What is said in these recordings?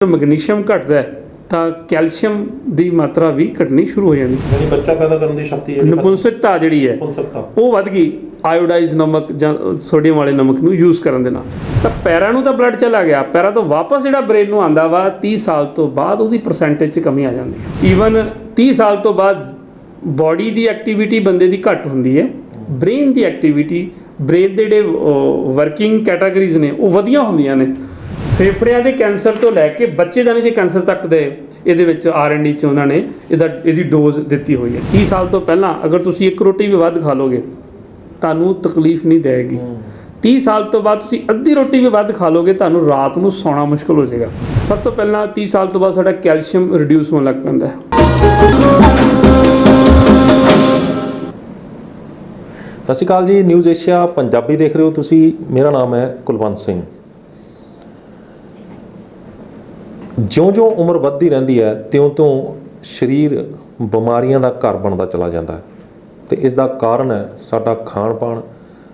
Magnesium ਘਟਦਾ ਹੈ ਤਾਂ ਕੈਲਸ਼ੀਅਮ ਦੀ ਮਾਤਰਾ ਵੀ ਘਟਣੀ ਸ਼ੁਰੂ ਹੋ ਜਾਂਦੀ ਹੈ। ਯਾਨੀ ਬੱਚਾ ਪੈਦਾ ਕਰਨ ਦੀ ਸ਼ਕਤੀ ਹੈ, ਨਪੁੰਸਕਤਾ ਜਿਹੜੀ ਹੈ ਉਹ ਵੱਧ ਗਈ ਆਇਓਡਾਈਜ਼ ਨਮਕ ਜਾਂ ਸੋਡੀਅਮ ਵਾਲੇ ਨਮਕ ਨੂੰ ਯੂਜ਼ ਕਰਨ ਦੇ ਨਾਲ। ਤਾਂ ਪੈਰਾਂ ਨੂੰ ਤਾਂ ਬਲੱਡ ਚਲਾ ਗਿਆ, ਪੈਰਾਂ ਤੋਂ ਵਾਪਸ ਜਿਹੜਾ ਬ੍ਰੇਨ ਨੂੰ ਆਉਂਦਾ ਵਾ 30 ਸਾਲ ਤੋਂ ਬਾਅਦ ਉਹਦੀ ਪਰਸੈਂਟੇਜ 'ਚ ਕਮੀ ਆ ਜਾਂਦੀ ਹੈ। ਈਵਨ 30 ਸਾਲ ਤੋਂ ਬਾਅਦ ਬੋਡੀ ਦੀ ਐਕਟੀਵਿਟੀ ਬੰਦੇ ਦੀ ਘੱਟ ਹੁੰਦੀ ਹੈ, ਬ੍ਰੇਨ ਦੀ ਐਕਟੀਵਿਟੀ, ਬ੍ਰੇਨ ਦੇ ਜਿਹੜੇ ਵਰਕਿੰਗ ਕੈਟਾਗਰੀਜ਼ ਨੇ ਉਹ ਵਧੀਆ ਹੁੰਦੀਆਂ ਨੇ। ਫੇਫੜਿਆਂ ਦੇ ਕੈਂਸਰ ਤੋਂ ਲੈ ਕੇ ਬੱਚੇਦਾਨੀ ਦੇ ਕੈਂਸਰ ਤੱਕ ਦੇ ਇਹਦੇ ਵਿੱਚ R&D 'ਚ ਉਹਨਾਂ ਨੇ ਇਹਦੀ ਡੋਜ਼ ਦਿੱਤੀ ਹੋਈ ਹੈ। 30 ਸਾਲ ਤੋਂ ਪਹਿਲਾਂ ਅਗਰ ਤੁਸੀਂ ਇੱਕ ਰੋਟੀ ਵੀ ਵੱਧ ਖਾ ਲੋਗੇ ਤੁਹਾਨੂੰ ਤਕਲੀਫ ਨਹੀਂ ਦੇਵੇਗੀ। 30 ਸਾਲ ਤੋਂ ਬਾਅਦ ਤੁਸੀਂ ਅੱਧੀ ਰੋਟੀ ਵੀ ਵੱਧ ਖਾ ਲੋਗੇ ਤੁਹਾਨੂੰ ਰਾਤ ਨੂੰ ਸੌਣਾ ਮੁਸ਼ਕਲ ਹੋ ਜਾਏਗਾ। ਸਭ ਤੋਂ ਪਹਿਲਾਂ 30 ਸਾਲ ਤੋਂ ਬਾਅਦ ਸਾਡਾ ਕੈਲਸ਼ੀਅਮ ਰਿਡਿਊਸ ਹੋਣ ਲੱਗ ਪੈਂਦਾ ਹੈ। ਸਤਿ ਸ਼੍ਰੀ ਅਕਾਲ ਜੀ, ਨਿਊਜ਼ ਏਸ਼ੀਆ ਪੰਜਾਬੀ ਦੇਖ ਰਹੇ ਹੋ ਤੁਸੀਂ। ਮੇਰਾ ਨਾਮ ਹੈ ਕੁਲਵੰਤ ਸਿੰਘ। ਜਿਉਂ-ਜਿਉਂ ਉਮਰ ਵੱਧਦੀ ਰਹਿੰਦੀ ਹੈ ਤਿਉਂ-ਤਿਉਂ ਸਰੀਰ ਬਿਮਾਰੀਆਂ ਦਾ ਘਰ ਬਣਦਾ ਚਲਾ ਜਾਂਦਾ ਹੈ ਅਤੇ ਇਸ ਦਾ ਕਾਰਨ ਹੈ ਸਾਡਾ ਖਾਣ ਪਾਣ,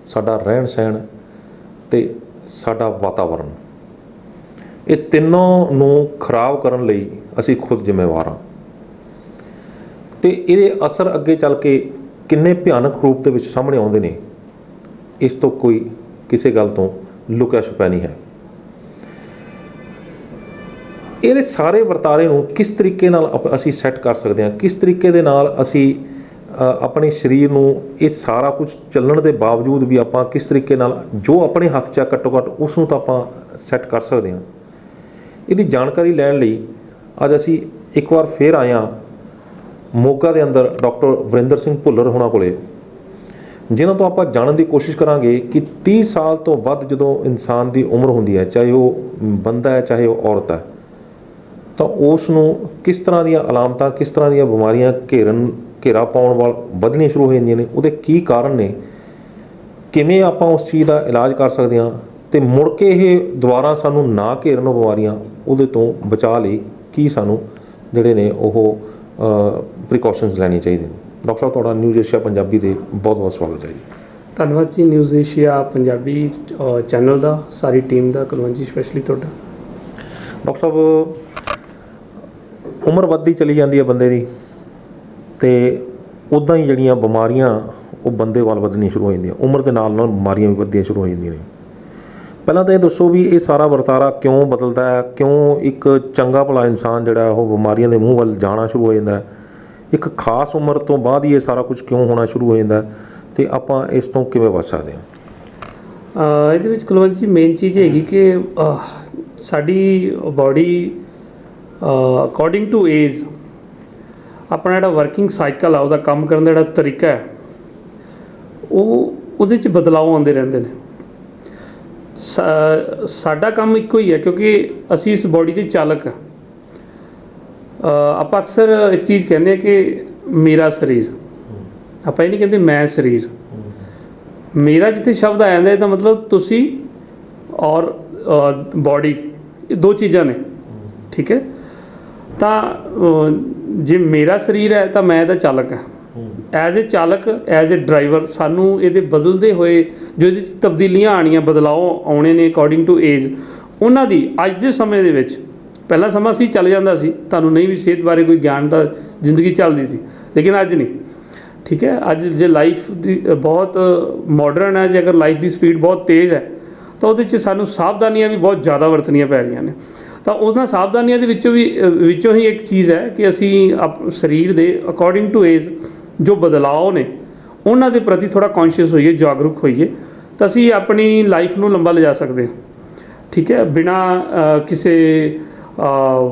ਸਾਡਾ ਰਹਿਣ ਸਹਿਣ ਅਤੇ ਸਾਡਾ ਵਾਤਾਵਰਨ। ਇਹ ਤਿੰਨੋਂ ਨੂੰ ਖਰਾਬ ਕਰਨ ਲਈ ਅਸੀਂ ਖੁਦ ਜ਼ਿੰਮੇਵਾਰ ਹਾਂ ਅਤੇ ਇਹਦੇ ਅਸਰ ਅੱਗੇ ਚੱਲ ਕੇ ਕਿੰਨੇ ਭਿਆਨਕ ਰੂਪ ਦੇ ਵਿੱਚ ਸਾਹਮਣੇ ਆਉਂਦੇ ਨੇ, ਇਸ ਤੋਂ ਕੋਈ ਕਿਸੇ ਗੱਲ ਤੋਂ ਲੁਕਿਆ ਛੁਪਿਆ ਨਹੀਂ ਹੈ। ਇਹਦੇ ਸਾਰੇ ਵਰਤਾਰੇ ਨੂੰ ਕਿਸ ਤਰੀਕੇ ਨਾਲ ਅਸੀਂ ਸੈੱਟ ਕਰ ਸਕਦੇ ਹਾਂ, ਕਿਸ ਤਰੀਕੇ ਦੇ ਨਾਲ ਅਸੀਂ ਆਪਣੇ ਸਰੀਰ ਨੂੰ ਇਹ ਸਾਰਾ ਕੁਝ ਚੱਲਣ ਦੇ ਬਾਵਜੂਦ ਵੀ ਆਪਾਂ ਕਿਸ ਤਰੀਕੇ ਨਾਲ ਜੋ ਆਪਣੇ ਹੱਥ 'ਚ ਘੱਟੋ ਘੱਟ ਉਸ ਨੂੰ ਤਾਂ ਆਪਾਂ ਸੈੱਟ ਕਰ ਸਕਦੇ ਹਾਂ। ਇਹਦੀ ਜਾਣਕਾਰੀ ਲੈਣ ਲਈ ਅੱਜ ਅਸੀਂ ਇੱਕ ਵਾਰ ਫੇਰ ਆਏ ਹਾਂ ਮੋਗਾ ਦੇ ਅੰਦਰ ਡਾਕਟਰ ਵਰਿੰਦਰ ਸਿੰਘ ਭੁੱਲਰ ਹੋਣਾ ਕੋਲੇ, ਜਿਨ੍ਹਾਂ ਤੋਂ ਆਪਾਂ ਜਾਣਨ ਦੀ ਕੋਸ਼ਿਸ਼ ਕਰਾਂਗੇ ਕਿ 30 ਸਾਲ ਤੋਂ ਵੱਧ ਜਦੋਂ ਇਨਸਾਨ ਦੀ ਉਮਰ ਹੁੰਦੀ ਹੈ, ਚਾਹੇ ਉਹ ਬੰਦਾ ਹੈ ਚਾਹੇ ਉਹ ਔਰਤ ਹੈ, ਤਾਂ ਉਸ ਨੂੰ ਕਿਸ ਤਰ੍ਹਾਂ ਦੀਆਂ ਅਲਾਮਤਾਂ, ਕਿਸ ਤਰ੍ਹਾਂ ਦੀਆਂ ਬਿਮਾਰੀਆਂ ਘੇਰਾ ਪਾਉਣ ਵਾਲ ਵਧਣੀਆਂ ਸ਼ੁਰੂ ਹੋ ਜਾਂਦੀਆਂ ਨੇ, ਉਹਦੇ ਕੀ ਕਾਰਨ ਨੇ, ਕਿਵੇਂ ਆਪਾਂ ਉਸ ਚੀਜ਼ ਦਾ ਇਲਾਜ ਕਰ ਸਕਦੇ ਹਾਂ ਅਤੇ ਮੁੜ ਕੇ ਇਹ ਦੁਬਾਰਾ ਸਾਨੂੰ ਨਾ ਘੇਰਨ ਬਿਮਾਰੀਆਂ, ਉਹਦੇ ਤੋਂ ਬਚਾਅ ਲਈ ਕੀ ਸਾਨੂੰ ਜਿਹੜੇ ਨੇ ਉਹ ਪ੍ਰੀਕਾਸ਼ਨਸ ਲੈਣੀਆਂ ਚਾਹੀਦੀਆਂ ਨੇ। ਡਾਕਟਰ ਸਾਹਿਬ, ਤੁਹਾਡਾ ਨਿਊਜ਼ ਏਸ਼ੀਆ ਪੰਜਾਬੀ ਦੇ ਬਹੁਤ ਬਹੁਤ ਸਵਾਗਤ ਹੈ ਜੀ। ਧੰਨਵਾਦ ਜੀ ਨਿਊਜ਼ ਏਸ਼ੀਆ ਪੰਜਾਬੀ ਚੈਨਲ ਦਾ, ਸਾਰੀ ਟੀਮ ਦਾ, ਕੁਲਵੰਤ ਜੀ ਸਪੈਸ਼ਲੀ ਤੁਹਾਡਾ। ਡਾਕਟਰ ਸਾਹਿਬ, ਉਮਰ ਵੱਧਦੀ ਚਲੀ ਜਾਂਦੀ ਹੈ ਬੰਦੇ ਦੀ ਅਤੇ ਉੱਦਾਂ ਹੀ ਜਿਹੜੀਆਂ ਬਿਮਾਰੀਆਂ ਉਹ ਬੰਦੇ ਵੱਲ ਵਧਣੀਆਂ ਸ਼ੁਰੂ ਹੋ ਜਾਂਦੀਆਂ, ਉਮਰ ਦੇ ਨਾਲ ਨਾਲ ਬਿਮਾਰੀਆਂ ਵੀ ਵਧਦੀਆਂ ਸ਼ੁਰੂ ਹੋ ਜਾਂਦੀਆਂ ਨੇ। ਪਹਿਲਾਂ ਤਾਂ ਇਹ ਦੱਸੋ ਵੀ ਇਹ ਸਾਰਾ ਵਰਤਾਰਾ ਕਿਉਂ ਬਦਲਦਾ ਹੈ, ਕਿਉਂ ਇੱਕ ਚੰਗਾ ਭਲਾ ਇਨਸਾਨ ਜਿਹੜਾ ਉਹ ਬਿਮਾਰੀਆਂ ਦੇ ਮੂੰਹ ਵੱਲ ਜਾਣਾ ਸ਼ੁਰੂ ਹੋ ਜਾਂਦਾ ਹੈ, ਇੱਕ ਖਾਸ ਉਮਰ ਤੋਂ ਬਾਅਦ ਹੀ ਇਹ ਸਾਰਾ ਕੁਝ ਕਿਉਂ ਹੋਣਾ ਸ਼ੁਰੂ ਹੋ ਜਾਂਦਾ ਅਤੇ ਆਪਾਂ ਇਸ ਤੋਂ ਕਿਵੇਂ ਬਚ ਸਕਦੇ ਹਾਂ? ਇਹਦੇ ਵਿੱਚ ਕੁਲਵੰਤ ਜੀ ਮੇਨ ਚੀਜ਼ ਹੈਗੀ ਕਿ ਸਾਡੀ ਬਾਡੀ ਅਕੋਰਡਿੰਗ ਟੂ ਏਜ ਆਪਣਾ ਜਿਹੜਾ ਵਰਕਿੰਗ ਸਾਈਕਲ ਆ, ਉਹਦਾ ਕੰਮ ਕਰਨ ਦਾ ਜਿਹੜਾ ਤਰੀਕਾ ਹੈ ਉਹਦੇ 'ਚ ਬਦਲਾਅ ਆਉਂਦੇ ਰਹਿੰਦੇ ਨੇ। ਸਾਡਾ ਕੰਮ ਇੱਕੋ ਹੀ ਹੈ ਕਿਉਂਕਿ ਅਸੀਂ ਇਸ ਬਾਡੀ ਦੇ ਚਾਲਕ ਹਾਂ। ਆਪਾਂ ਅਕਸਰ ਇੱਕ ਚੀਜ਼ ਕਹਿੰਦੇ ਹਾਂ ਕਿ ਮੇਰਾ ਸਰੀਰ, ਆਪਾਂ ਇਹ ਨਹੀਂ ਕਹਿੰਦੇ ਮੈਂ ਸਰੀਰ। ਮੇਰਾ ਜਿੱਥੇ ਸ਼ਬਦ ਆ ਜਾਂਦਾ ਇਹਦਾ ਮਤਲਬ ਤੁਸੀਂ ਔਰ ਬਾਡੀ, ਇਹ ਦੋ ਚੀਜ਼ਾਂ ਨੇ, ਠੀਕ ਹੈ। ਤਾਂ ਜੇ ਮੇਰਾ ਸਰੀਰ ਹੈ ਤਾਂ ਮੈਂ ਇਹਦਾ ਚਾਲਕ ਹਾਂ। ਐਜ਼ ਏ ਚਾਲਕ, ਐਜ਼ ਏ ਡਰਾਈਵਰ, ਸਾਨੂੰ ਇਹਦੇ ਬਦਲਦੇ ਹੋਏ ਜੋ ਇਹਦੇ 'ਚ ਤਬਦੀਲੀਆਂ ਆਉਣੀਆਂ, ਬਦਲਾਓ ਆਉਣੇ ਨੇ ਅਕੋਰਡਿੰਗ ਟੂ ਏਜ, ਉਹਨਾਂ ਦੀ ਅੱਜ ਦੇ ਸਮੇਂ ਦੇ ਵਿੱਚ, ਪਹਿਲਾ ਸਮਾਂ ਸੀ ਚੱਲ ਜਾਂਦਾ ਸੀ, ਤੁਹਾਨੂੰ ਨਹੀਂ ਵੀ ਸਿਹਤ ਬਾਰੇ ਕੋਈ ਗਿਆਨ ਤਾਂ ਜ਼ਿੰਦਗੀ ਚੱਲਦੀ ਸੀ, ਲੇਕਿਨ ਅੱਜ ਨਹੀਂ, ਠੀਕ ਹੈ। ਅੱਜ ਜੇ ਲਾਈਫ ਦੀ ਬਹੁਤ ਮਾਡਰਨ ਹੈ, ਜੇ ਅਗਰ ਲਾਈਫ ਦੀ ਸਪੀਡ ਬਹੁਤ ਤੇਜ਼ ਹੈ ਤਾਂ ਉਹਦੇ 'ਚ ਸਾਨੂੰ ਸਾਵਧਾਨੀਆਂ ਵੀ ਬਹੁਤ ਜ਼ਿਆਦਾ ਵਰਤਣੀਆਂ ਪੈ ਰਹੀਆਂ ਨੇ। ਤਾਂ ਉਹਨਾਂ ਸਾਵਧਾਨੀਆਂ ਦੇ ਵਿੱਚੋਂ ਹੀ ਇੱਕ ਚੀਜ਼ ਹੈ ਕਿ ਅਸੀਂ ਸਰੀਰ ਦੇ ਅਕੋਰਡਿੰਗ ਟੂ ਏਜ ਜੋ ਬਦਲਾਅ ਨੇ ਉਹਨਾਂ ਦੇ ਪ੍ਰਤੀ ਥੋੜ੍ਹਾ ਕੌਨਸ਼ੀਅਸ ਹੋਈਏ, ਜਾਗਰੂਕ ਹੋਈਏ, ਤਾਂ ਅਸੀਂ ਆਪਣੀ ਲਾਈਫ ਨੂੰ ਲੰਬਾ ਲਿਜਾ ਸਕਦੇ ਹਾਂ, ਠੀਕ ਹੈ। ਬਿਨਾਂ ਕਿਸੇ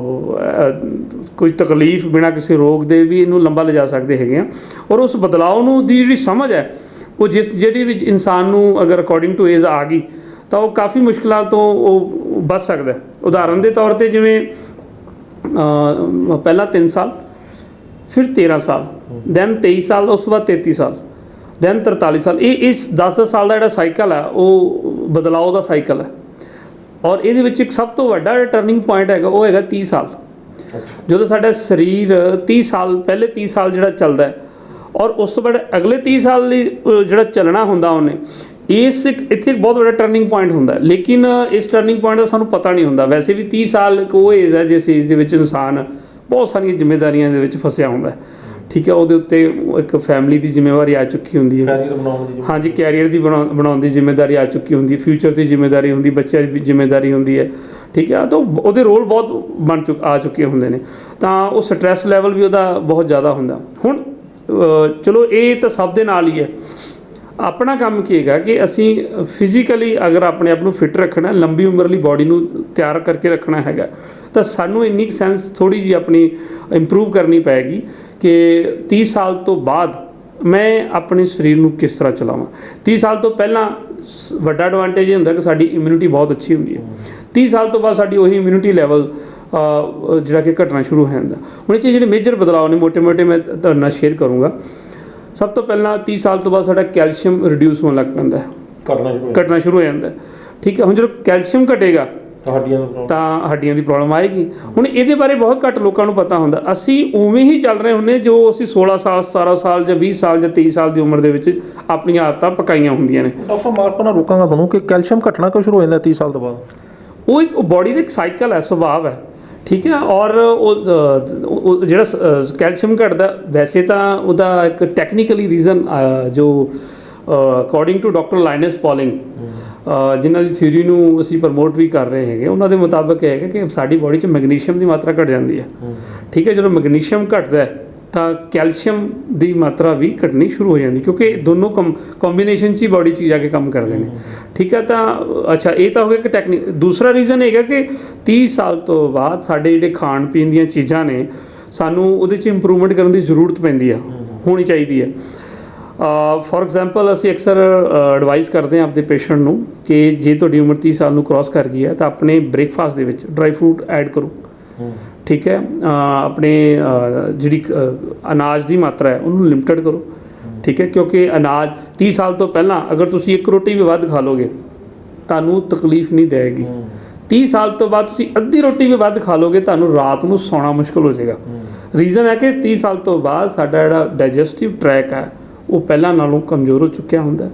ਕੋਈ ਤਕਲੀਫ, ਬਿਨਾਂ ਕਿਸੇ ਰੋਗ ਦੇ ਵੀ ਇਹਨੂੰ ਲੰਬਾ ਲਿਜਾ ਸਕਦੇ ਹੈਗੇ ਹਾਂ। ਔਰ ਉਸ ਬਦਲਾਅ ਨੂੰ ਦੀ ਜਿਹੜੀ ਸਮਝ ਹੈ ਉਹ ਜਿਹੜੀ ਵੀ ਇਨਸਾਨ ਨੂੰ ਅਗਰ ਅਕੋਰਡਿੰਗ ਟੂ ਏਜ ਆ ਗਈ ਤਾਂ ਉਹ ਕਾਫੀ ਮੁਸ਼ਕਿਲਾਂ ਤੋਂ ਉਹ ਬਚ ਸਕਦਾ। ਉਦਾਹਰਨ ਦੇ ਤੌਰ 'ਤੇ ਜਿਵੇਂ ਪਹਿਲਾਂ 3 ਸਾਲ, ਫਿਰ 13 ਸਾਲ, ਦੈਨ 23 ਸਾਲ, ਉਸ ਤੋਂ ਬਾਅਦ 33 ਸਾਲ, ਦੈਨ 43 ਸਾਲ, ਇਹ ਇਸ 10-10 ਸਾਲ ਦਾ ਜਿਹੜਾ ਸਾਈਕਲ ਹੈ ਉਹ ਬਦਲਾਅ ਦਾ ਸਾਈਕਲ ਹੈ। ਔਰ ਇਹਦੇ ਵਿੱਚ ਇੱਕ ਸਭ ਤੋਂ ਵੱਡਾ ਟਰਨਿੰਗ ਪੁਆਇੰਟ ਹੈਗਾ ਉਹ ਹੈਗਾ 30 ਸਾਲ। ਜਦੋਂ ਸਾਡਾ ਸਰੀਰ 30 ਸਾਲ, ਪਹਿਲੇ 30 ਸਾਲ ਜਿਹੜਾ ਚੱਲਦਾ ਹੈ ਔਰ ਉਸ ਤੋਂ ਬਾਅਦ ਅਗਲੇ 30 ਸਾਲ ਲਈ ਜਿਹੜਾ ਚੱਲਣਾ ਹੁੰਦਾ ਉਹਨੇ, ਇੱਥੇ ਇੱਕ ਬਹੁਤ ਵੱਡਾ ਟਰਨਿੰਗ ਪੁਆਇੰਟ ਹੁੰਦਾ, ਲੇਕਿਨ ਇਸ ਟਰਨਿੰਗ ਪੁਆਇੰਟ ਦਾ ਸਾਨੂੰ ਪਤਾ ਨਹੀਂ ਹੁੰਦਾ। ਵੈਸੇ ਵੀ 30 ਸਾਲ ਇੱਕ ਉਹ ਏਜ ਹੈ ਜਿਸ ਏਜ ਦੇ ਵਿੱਚ ਇਨਸਾਨ ਬਹੁਤ ਸਾਰੀਆਂ ਜ਼ਿੰਮੇਵਾਰੀਆਂ ਦੇ ਵਿੱਚ ਫਸਿਆ ਹੁੰਦਾ, ਠੀਕ ਹੈ। ਉਹਦੇ ਉੱਤੇ ਇੱਕ ਫੈਮਿਲੀ ਦੀ ਜ਼ਿੰਮੇਵਾਰੀ ਆ ਚੁੱਕੀ ਹੁੰਦੀ ਹੈ, ਹਾਂਜੀ, ਕੈਰੀਅਰ ਦੀ ਬਣਾਉਣ ਦੀ ਜ਼ਿੰਮੇਵਾਰੀ ਆ ਚੁੱਕੀ ਹੁੰਦੀ ਹੈ, ਫਿਊਚਰ ਦੀ ਜ਼ਿੰਮੇਵਾਰੀ ਹੁੰਦੀ, ਬੱਚਿਆਂ ਦੀ ਜ਼ਿੰਮੇਵਾਰੀ ਹੁੰਦੀ ਹੈ, ਠੀਕ ਹੈ। ਤਾਂ ਉਹਦੇ ਰੋਲ ਬਹੁਤ ਆ ਚੁੱਕੇ ਹੁੰਦੇ ਨੇ, ਤਾਂ ਉਹ ਸਟ੍ਰੈਸ ਲੈਵਲ ਵੀ ਉਹਦਾ ਬਹੁਤ ਜ਼ਿਆਦਾ ਹੁੰਦਾ। ਹੁਣ ਚਲੋ ਇਹ ਤਾਂ ਸਭ ਦੇ ਨਾਲ ਹੀ ਹੈ। ਆਪਣਾ ਕੰਮ ਕੀ ਹੈਗਾ ਕਿ ਅਸੀਂ ਫਿਜ਼ੀਕਲੀ ਅਗਰ ਆਪਣੇ ਆਪ ਨੂੰ ਫਿੱਟ ਰੱਖਣਾ, ਲੰਬੀ ਉਮਰ ਲਈ ਬਾਡੀ ਨੂੰ ਤਿਆਰ ਕਰਕੇ ਰੱਖਣਾ ਹੈਗਾ, ਤਾਂ ਸਾਨੂੰ ਇੰਨੀ ਸੈਂਸ ਥੋੜ੍ਹੀ ਜਿਹੀ ਆਪਣੀ ਇੰਪਰੂਵ ਕਰਨੀ ਪਏਗੀ ਕਿ 30 ਸਾਲ ਤੋਂ ਬਾਅਦ ਮੈਂ ਆਪਣੇ ਸਰੀਰ ਨੂੰ ਕਿਸ ਤਰ੍ਹਾਂ ਚਲਾਵਾਂ। 30 ਸਾਲ ਤੋਂ ਪਹਿਲਾਂ ਵੱਡਾ ਐਡਵਾਂਟੇਜ ਇਹ ਹੁੰਦਾ ਕਿ ਸਾਡੀ ਇਮਿਊਨਿਟੀ ਬਹੁਤ ਅੱਛੀ ਹੁੰਦੀ ਹੈ। 30 ਸਾਲ ਤੋਂ ਬਾਅਦ ਸਾਡੀ ਉਹੀ ਇਮਿਊਨਿਟੀ ਲੈਵਲ ਜਿਹੜਾ ਕਿ ਘਟਣਾ ਸ਼ੁਰੂ ਹੋ ਜਾਂਦਾ। ਹੁਣ ਇਹ 'ਚ ਜਿਹੜੇ ਮੇਜਰ ਬਦਲਾਅ ਨੇ ਮੋਟੇ ਮੈਂ ਤੁਹਾਡੇ ਨਾਲ ਸ਼ੇਅਰ ਕਰੂੰਗਾ। ਸਭ ਤੋਂ ਪਹਿਲਾਂ 30 ਸਾਲ ਤੋਂ ਬਾਅਦ ਸਾਡਾ ਕੈਲਸ਼ੀਅਮ ਰਿਡਿਊਸ ਹੋਣ ਲੱਗ ਪੈਂਦਾ ਹੈ, ਘਟਣਾ ਸ਼ੁਰੂ ਹੋ ਜਾਂਦਾ, ਠੀਕ ਹੈ। ਹੁਣ ਜਦੋਂ ਕੈਲਸ਼ੀਅਮ ਘਟੇਗਾ ਤਾਂ ਹੱਡੀਆਂ ਦੀ ਪ੍ਰੋਬਲਮ ਆਏਗੀ। ਹੁਣ ਇਹਦੇ ਬਾਰੇ ਬਹੁਤ ਘੱਟ ਲੋਕਾਂ ਨੂੰ ਪਤਾ ਹੁੰਦਾ। ਅਸੀਂ ਉਵੇਂ ਹੀ ਚੱਲ ਰਹੇ ਹੁੰਦੇ ਜੋ ਅਸੀਂ 16 ਸਾਲ 17 ਸਾਲ ਜਾਂ 20 ਸਾਲ ਜਾਂ 23 ਸਾਲ ਦੀ ਉਮਰ ਦੇ ਵਿੱਚ ਆਪਣੀਆਂ ਆਦਤਾਂ ਪਕਾਈਆਂ ਹੁੰਦੀਆਂ ਨੇ। ਡਾਕਟਰ ਮਾਰਕ ਨਾਲ ਰੋਕਾਂਗਾ ਤੁਹਾਨੂੰ ਕਿ ਕੈਲਸ਼ੀਅਮ ਘਟਣਾ ਕਿਉਂ ਸ਼ੁਰੂ ਹੋ ਜਾਂਦਾ 30 ਸਾਲ ਤੋਂ ਬਾਅਦ? ਉਹ ਇੱਕ ਬਾਡੀ ਦਾ ਇੱਕ ਸਾਈਕਲ ਹੈ, ਸੁਭਾਅ ਹੈ, ਠੀਕ ਹੈ। ਔਰ ਉਹ ਜਿਹੜਾ ਕੈਲਸ਼ੀਅਮ ਘਟਦਾ, ਵੈਸੇ ਤਾਂ ਉਹਦਾ ਇੱਕ ਟੈਕਨੀਕਲੀ ਰੀਜ਼ਨ ਜੋ according to doctor Linus Pauling, ਜਿਨ੍ਹਾਂ ਦੀ ਥਿਊਰੀ ਨੂੰ ਅਸੀਂ ਪ੍ਰਮੋਟ ਵੀ ਕਰ ਰਹੇ ਹੈਗੇ, ਉਹਨਾਂ ਦੇ ਮੁਤਾਬਕ ਇਹ ਹੈਗਾ ਕਿ ਸਾਡੀ ਬਾਡੀ 'ਚ ਮੈਗਨੀਸ਼ੀਅਮ ਦੀ ਮਾਤਰਾ ਘਟ ਜਾਂਦੀ ਹੈ, ਠੀਕ ਹੈ। ਜਦੋਂ ਮੈਗਨੀਸ਼ੀਅਮ ਘਟਦਾ ਤਾਂ ਕੈਲਸ਼ੀਅਮ ਦੀ ਮਾਤਰਾ ਵੀ ਘਟਣੀ ਸ਼ੁਰੂ ਹੋ ਜਾਂਦੀ, ਕਿਉਂਕਿ ਦੋਨੋਂ ਕੰਬੀਨੇਸ਼ਨ 'ਚ ਹੀ ਬਾਡੀ 'ਚ ਜਾ ਕੇ ਕੰਮ ਕਰਦੇ ਨੇ, ਠੀਕ ਹੈ। ਤਾਂ ਅੱਛਾ, ਇਹ ਤਾਂ ਹੋ ਗਿਆ ਕਿ ਟੈਕਨੀਕ। ਦੂਸਰਾ ਰੀਜ਼ਨ ਹੈਗਾ ਕਿ 30 ਸਾਲ ਤੋਂ ਬਾਅਦ ਸਾਡੇ ਜਿਹੜੇ ਖਾਣ ਪੀਣ ਦੀਆਂ ਚੀਜ਼ਾਂ ਨੇ, ਸਾਨੂੰ ਉਹਦੇ 'ਚ ਇੰਪਰੂਵਮੈਂਟ ਕਰਨ ਦੀ ਜ਼ਰੂਰਤ ਪੈਂਦੀ ਆ, ਹੋਣੀ ਚਾਹੀਦੀ ਹੈ। ਫੋਰ ਐਗਜ਼ਾਮਪਲ ਅਸੀਂ ਅਕਸਰ ਐਡਵਾਈਸ ਕਰਦੇ ਹਾਂ ਆਪਣੇ ਪੇਸ਼ੈਂਟ ਨੂੰ ਕਿ ਜੇ ਤੁਹਾਡੀ ਉਮਰ 30 ਸਾਲ ਨੂੰ ਕ੍ਰਾਸ ਕਰ ਗਈ ਹੈ ਤਾਂ ਆਪਣੇ ਬ੍ਰੇਕਫਾਸਟ ਦੇ ਵਿੱਚ ਡਰਾਈ ਫਰੂਟ ਐਡ ਕਰੋ, ਠੀਕ ਹੈ। ਆਪਣੇ ਜਿਹੜੀ ਅਨਾਜ ਦੀ ਮਾਤਰਾ ਹੈ ਉਹਨੂੰ ਲਿਮਟਡ ਕਰੋ, ਠੀਕ ਹੈ। ਕਿਉਂਕਿ ਅਨਾਜ 30 ਸਾਲ ਤੋਂ ਪਹਿਲਾਂ ਅਗਰ ਤੁਸੀਂ ਇੱਕ ਰੋਟੀ ਵੀ ਵੱਧ ਖਾ ਲੋਗੇ ਤੁਹਾਨੂੰ ਤਕਲੀਫ ਨਹੀਂ ਦੇਵੇਗੀ। 30 ਸਾਲ ਤੋਂ ਬਾਅਦ ਤੁਸੀਂ ਅੱਧੀ ਰੋਟੀ ਵੀ ਵੱਧ ਖਾ ਲੋਗੇ ਤੁਹਾਨੂੰ ਰਾਤ ਨੂੰ ਸੌਣਾ ਮੁਸ਼ਕਿਲ ਹੋ ਜਾਏਗਾ। ਰੀਜ਼ਨ ਹੈ ਕਿ 30 ਸਾਲ ਤੋਂ ਬਾਅਦ ਸਾਡਾ ਜਿਹੜਾ ਡਾਈਜੈਸਟਿਵ ਟਰੈਕ ਹੈ ਉਹ ਪਹਿਲਾਂ ਨਾਲੋਂ ਕਮਜ਼ੋਰ ਹੋ ਚੁੱਕਿਆ ਹੁੰਦਾ,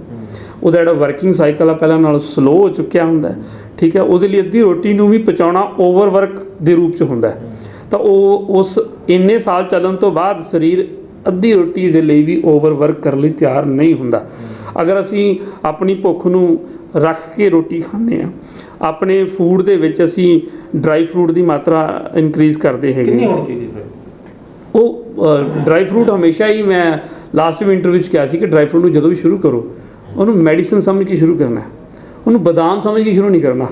ਉਹਦਾ ਜਿਹੜਾ ਵਰਕਿੰਗ ਸਾਈਕਲ ਆ ਪਹਿਲਾਂ ਨਾਲੋਂ ਸਲੋ ਹੋ ਚੁੱਕਿਆ ਹੁੰਦਾ, ਠੀਕ ਹੈ। ਉਹਦੇ ਲਈ ਅੱਧੀ ਰੋਟੀ ਨੂੰ ਵੀ ਪਚਾਉਣਾ ਓਵਰਵਰਕ ਦੇ ਰੂਪ 'ਚ ਹੁੰਦਾ, ਤਾਂ ਉਹ ਉਸ ਇੰਨੇ ਸਾਲ ਚੱਲਣ ਤੋਂ ਬਾਅਦ ਸਰੀਰ ਅੱਧੀ ਰੋਟੀ ਦੇ ਲਈ ਵੀ ਓਵਰਵਰਕ ਕਰਨ ਲਈ ਤਿਆਰ ਨਹੀਂ ਹੁੰਦਾ। ਅਗਰ ਅਸੀਂ ਆਪਣੀ ਭੁੱਖ ਨੂੰ ਰੱਖ ਕੇ ਰੋਟੀ ਖਾਂਦੇ ਹਾਂ, ਆਪਣੇ ਫੂਡ ਦੇ ਵਿੱਚ ਅਸੀਂ ਡਰਾਈ ਫਰੂਟ ਦੀ ਮਾਤਰਾ ਇਨਕਰੀਜ਼ ਕਰਦੇ ਹੈਗੇ। ਉਹ ਡਰਾਈ ਫਰੂਟ ਹਮੇਸ਼ਾ ਹੀ, ਮੈਂ ਲਾਸਟ ਵੀ ਇੰਟਰਵਿਊ 'ਚ ਕਿਹਾ ਸੀ ਕਿ ਡਰਾਈ ਫਰੂਟ ਨੂੰ ਜਦੋਂ ਵੀ ਸ਼ੁਰੂ ਕਰੋ ਉਹਨੂੰ ਮੈਡੀਸਨ ਸਮਝ ਕੇ ਸ਼ੁਰੂ ਕਰਨਾ, ਉਹਨੂੰ ਬਦਾਮ ਸਮਝ ਕੇ ਸ਼ੁਰੂ ਨਹੀਂ ਕਰਨਾ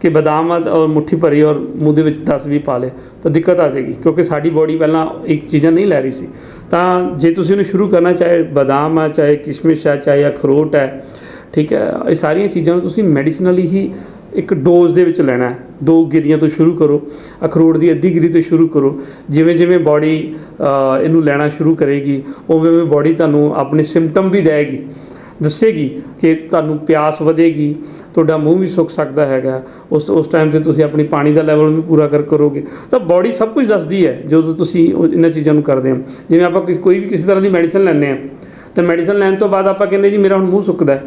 ਕਿ ਬਦਾਮ ਔਰ ਮੁੱਠੀ ਭਰੀ ਔਰ ਮੂੰਹ ਦੇ ਵਿੱਚ 10-20 ਪਾ ਲਏ ਤਾਂ ਦਿੱਕਤ ਆ ਜਾਏਗੀ, ਕਿਉਂਕਿ ਸਾਡੀ ਬੋਡੀ ਪਹਿਲਾਂ ਇੱਕ ਚੀਜ਼ਾਂ ਨਹੀਂ ਲੈ ਰਹੀ ਸੀ। ਤਾਂ ਜੇ ਤੁਸੀਂ ਉਹਨੂੰ ਸ਼ੁਰੂ ਕਰਨਾ, ਚਾਹੇ ਬਦਾਮ ਹੈ, ਚਾਹੇ ਕਿਸ਼ਮਿਸ਼ ਹੈ, ਚਾਹੇ ਅਖਰੋਟ ਹੈ, ਠੀਕ ਹੈ, ਇਹ ਸਾਰੀਆਂ ਚੀਜ਼ਾਂ ਨੂੰ ਤੁਸੀਂ ਮੈਡੀਸਨਲੀ ਹੀ ਇੱਕ ਡੋਜ਼ ਦੇ ਵਿੱਚ ਲੈਣਾ ਹੈ। 2 ਗਿਰੀਆਂ ਤੋਂ ਸ਼ੁਰੂ ਕਰੋ, ਅਖਰੋਟ ਦੀ ਅੱਧੀ ਗਿਰੀ ਤੋਂ ਸ਼ੁਰੂ ਕਰੋ। ਜਿਵੇਂ ਜਿਵੇਂ ਬਾਡੀ ਇਹਨੂੰ ਲੈਣਾ ਸ਼ੁਰੂ ਕਰੇਗੀ ਉਵੇਂ ਉਵੇਂ ਬਾਡੀ ਤੁਹਾਨੂੰ ਆਪਣੇ ਸਿੰਪਟਮ ਵੀ ਦੇਗੀ, ਦੱਸੇਗੀ ਕਿ ਤੁਹਾਨੂੰ ਪਿਆਸ ਵਧੇਗੀ, ਤੁਹਾਡਾ ਮੂੰਹ ਵੀ ਸੁੱਕ ਸਕਦਾ ਹੈਗਾ। ਉਸ ਟਾਈਮ 'ਤੇ ਤੁਸੀਂ ਆਪਣੀ ਪਾਣੀ ਦਾ ਲੈਵਲ ਵੀ ਪੂਰਾ ਕਰੋਗੇ। ਤਾਂ ਬਾਡੀ ਸਭ ਕੁਝ ਦੱਸਦੀ ਹੈ ਜਦੋਂ ਤੁਸੀਂ ਇਹਨਾਂ ਚੀਜ਼ਾਂ ਨੂੰ ਕਰਦੇ ਹੋ। ਜਿਵੇਂ ਆਪਾਂ ਕੋਈ ਵੀ ਕਿਸੇ ਤਰ੍ਹਾਂ ਦੀ ਮੈਡੀਸਨ ਲੈਂਦੇ ਹਾਂ ਤਾਂ ਮੈਡੀਸਨ ਲੈਣ ਤੋਂ ਬਾਅਦ ਆਪਾਂ ਕਹਿੰਦੇ ਜੀ ਮੇਰਾ ਹੁਣ ਮੂੰਹ ਸੁੱਕਦਾ,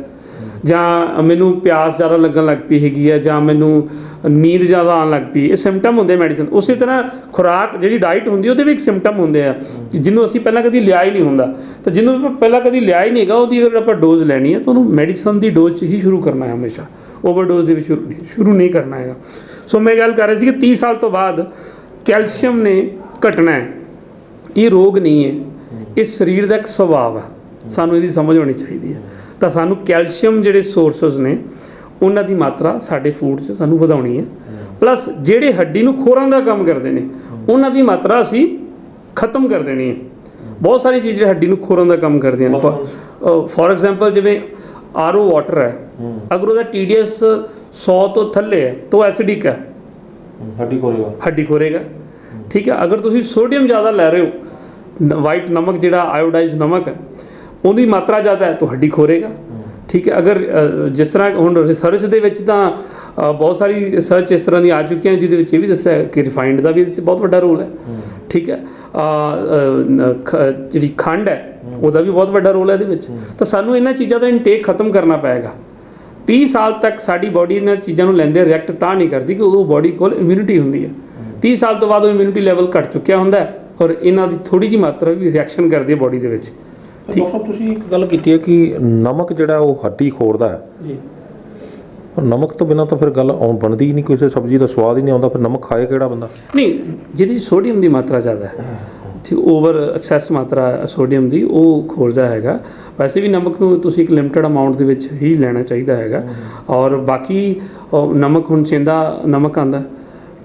ਜਾਂ ਮੈਨੂੰ ਪਿਆਸ ਜ਼ਿਆਦਾ ਲੱਗਣ ਲੱਗ ਪਈ ਹੈਗੀ ਹੈ, ਜਾਂ ਮੈਨੂੰ ਨੀਂਦ ਜ਼ਿਆਦਾ ਆਉਣ ਲੱਗ ਪਈ, ਇਹ ਸਿੰਪਟਮ ਹੁੰਦੇ ਮੈਡੀਸਨ। ਉਸੇ ਤਰ੍ਹਾਂ ਖੁਰਾਕ ਜਿਹੜੀ ਡਾਈਟ ਹੁੰਦੀ ਉਹਦੇ ਵੀ ਇੱਕ ਸਿੰਪਟਮ ਹੁੰਦੇ ਆ ਜਿਹਨੂੰ ਅਸੀਂ ਪਹਿਲਾਂ ਕਦੀ ਲਿਆ ਹੀ ਨਹੀਂ ਹੁੰਦਾ। ਤਾਂ ਜਿਹਨੂੰ ਆਪਾਂ ਪਹਿਲਾਂ ਕਦੀ ਲਿਆ ਹੀ ਨਹੀਂ ਹੈਗਾ ਉਹਦੀ ਅਗਰ ਆਪਾਂ ਡੋਜ਼ ਲੈਣੀ ਹੈ ਤਾਂ ਉਹਨੂੰ ਮੈਡੀਸਨ ਦੀ ਡੋਜ਼ 'ਚ ਹੀ ਸ਼ੁਰੂ ਕਰਨਾ ਹੈ, ਹਮੇਸ਼ਾ ਓਵਰਡੋਜ਼ ਦੇ ਵਿੱਚ ਸ਼ੁਰੂ ਨਹੀਂ ਕਰਨਾ ਹੈਗਾ। ਸੋ ਮੈਂ ਗੱਲ ਕਰ ਰਹੀ ਸੀ ਕਿ 30 ਸਾਲ ਤੋਂ ਬਾਅਦ ਕੈਲਸ਼ੀਅਮ ਨੇ ਘਟਣਾ ਹੈ। ਇਹ ਰੋਗ ਨਹੀਂ ਹੈ, ਇਹ ਸਰੀਰ ਦਾ ਇੱਕ ਸੁਭਾਅ ਹੈ, ਸਾਨੂੰ ਇਹਦੀ ਸਮਝ ਹੋਣੀ ਚਾਹੀਦੀ ਹੈ। ਤਾਂ ਸਾਨੂੰ ਕੈਲਸ਼ੀਅਮ ਜਿਹੜੇ ਸੋਰਸਸ ਨੇ ਉਹਨਾਂ ਦੀ ਮਾਤਰਾ ਸਾਡੇ ਫੂਡ 'ਚ ਸਾਨੂੰ ਵਧਾਉਣੀ ਹੈ। ਪਲੱਸ ਜਿਹੜੇ ਹੱਡੀ ਨੂੰ ਖੋਰਨ ਦਾ ਕੰਮ ਕਰਦੇ ਨੇ ਉਹਨਾਂ ਦੀ ਮਾਤਰਾ ਅਸੀਂ ਖਤਮ ਕਰ ਦੇਣੀ ਹੈ। ਬਹੁਤ ਸਾਰੀਆਂ ਚੀਜ਼ਾਂ ਹੱਡੀ ਨੂੰ ਖੋਰਨ ਦਾ ਕੰਮ ਕਰਦੀਆਂ ਨੇ। ਫੋਰ ਐਗਜ਼ਾਮਪਲ ਜਿਵੇਂ RO ਵਾਟਰ ਹੈ, ਅਗਰ ਉਹਦਾ TDS 100 ਤੋਂ ਥੱਲੇ ਹੈ ਤਾਂ ਐਸਿਡਿਕ ਹੈ, ਹੱਡੀ ਖੋਰੇਗਾ, ਠੀਕ ਹੈ। ਅਗਰ ਤੁਸੀਂ ਸੋਡੀਅਮ ਜ਼ਿਆਦਾ ਲੈ ਰਹੇ ਹੋ, ਵਾਈਟ ਨਮਕ ਜਿਹੜਾ ਆਇਓਡਾਈਜ਼ ਨਮਕ ਹੈ ਉਹਦੀ ਮਾਤਰਾ ਜ਼ਿਆਦਾ ਹੈ ਤਾਂ ਹੱਡੀ ਖੋਰੇਗਾ, ਠੀਕ ਹੈ। ਅਗਰ ਜਿਸ ਤਰ੍ਹਾਂ ਹੁਣ ਰਿਸਰਚ ਦੇ ਵਿੱਚ ਤਾਂ ਬਹੁਤ ਸਾਰੀ ਰਿਸਰਚ ਇਸ ਤਰ੍ਹਾਂ ਦੀ ਆ ਚੁੱਕੀਆਂ ਜਿਹਦੇ ਵਿੱਚ ਇਹ ਵੀ ਦੱਸਿਆ ਕਿ ਰਿਫਾਈਨਡ ਦਾ ਵੀ ਇਹਦੇ 'ਚ ਬਹੁਤ ਵੱਡਾ ਰੋਲ ਹੈ, ਠੀਕ ਹੈ। ਜਿਹੜੀ ਖੰਡ ਹੈ ਉਹਦਾ ਵੀ ਬਹੁਤ ਵੱਡਾ ਰੋਲ ਹੈ ਇਹਦੇ ਵਿੱਚ। ਤਾਂ ਸਾਨੂੰ ਇਹਨਾਂ ਚੀਜ਼ਾਂ ਦਾ ਇਨਟੇਕ ਖਤਮ ਕਰਨਾ ਪਏਗਾ। 30 ਸਾਲ ਤੱਕ ਸਾਡੀ ਬਾਡੀ ਇਹਨਾਂ ਚੀਜ਼ਾਂ ਨੂੰ ਲੈਂਦੇ ਰਿਐਕਟ ਤਾਂ ਨਹੀਂ ਕਰਦੀ ਕਿ ਉਦੋਂ ਬਾਡੀ ਕੋਲ ਇਮਿਊਨਿਟੀ ਹੁੰਦੀ ਹੈ। 30 ਸਾਲ ਤੋਂ ਬਾਅਦ ਉਹ ਇਮਿਊਨਿਟੀ ਲੈਵਲ ਘਟ ਚੁੱਕਿਆ ਹੁੰਦਾ ਹੈ ਔਰ ਇਹਨਾਂ ਦੀ ਥੋੜੀ ਜਿਹੀ ਮਾਤਰਾ ਵੀ ਰਿਐਕਸ਼ਨ ਕਰਦੀ ਹੈ ਬਾਡੀ ਦੇ ਵਿੱਚ। ਡਾਕਟਰ ਸਾਹਿਬ ਤੁਸੀਂ ਇੱਕ ਗੱਲ ਕੀਤੀ ਹੈ ਕਿ ਨਮਕ ਜਿਹੜਾ ਉਹ ਹੱਡੀ ਖੋਰਦਾ ਹੈ ਜੀ। ਪਰ ਨਮਕ ਤੋਂ ਬਿਨਾਂ ਤਾਂ ਫਿਰ ਗੱਲ ਬਣਦੀ ਹੀ ਨਹੀਂ, ਕਿਸੇ ਸਬਜ਼ੀ ਦਾ ਸਵਾਦ ਹੀ ਨਹੀਂ ਆਉਂਦਾ, ਫਿਰ ਨਮਕ ਖਾਏ ਕਿਹੜਾ ਬੰਦਾ? ਨਹੀਂ, ਜਿਹਦੇ 'ਚ ਸੋਡੀਅਮ ਦੀ ਮਾਤਰਾ ਜ਼ਿਆਦਾ ਹੈ, ਠੀਕ, ਓਵਰ ਐਕਸੈਸ ਮਾਤਰਾ ਸੋਡੀਅਮ ਦੀ ਉਹ ਖੋਰਦਾ ਹੈਗਾ। ਵੈਸੇ ਵੀ ਨਮਕ ਨੂੰ ਤੁਸੀਂ ਇੱਕ ਲਿਮਟਿਡ ਅਮਾਊਂਟ ਦੇ ਵਿੱਚ ਹੀ ਲੈਣਾ ਚਾਹੀਦਾ ਹੈਗਾ। ਔਰ ਬਾਕੀ ਨਮਕ ਹੁਣ ਸੇਂਦਾ ਨਮਕ ਆਉਂਦਾ,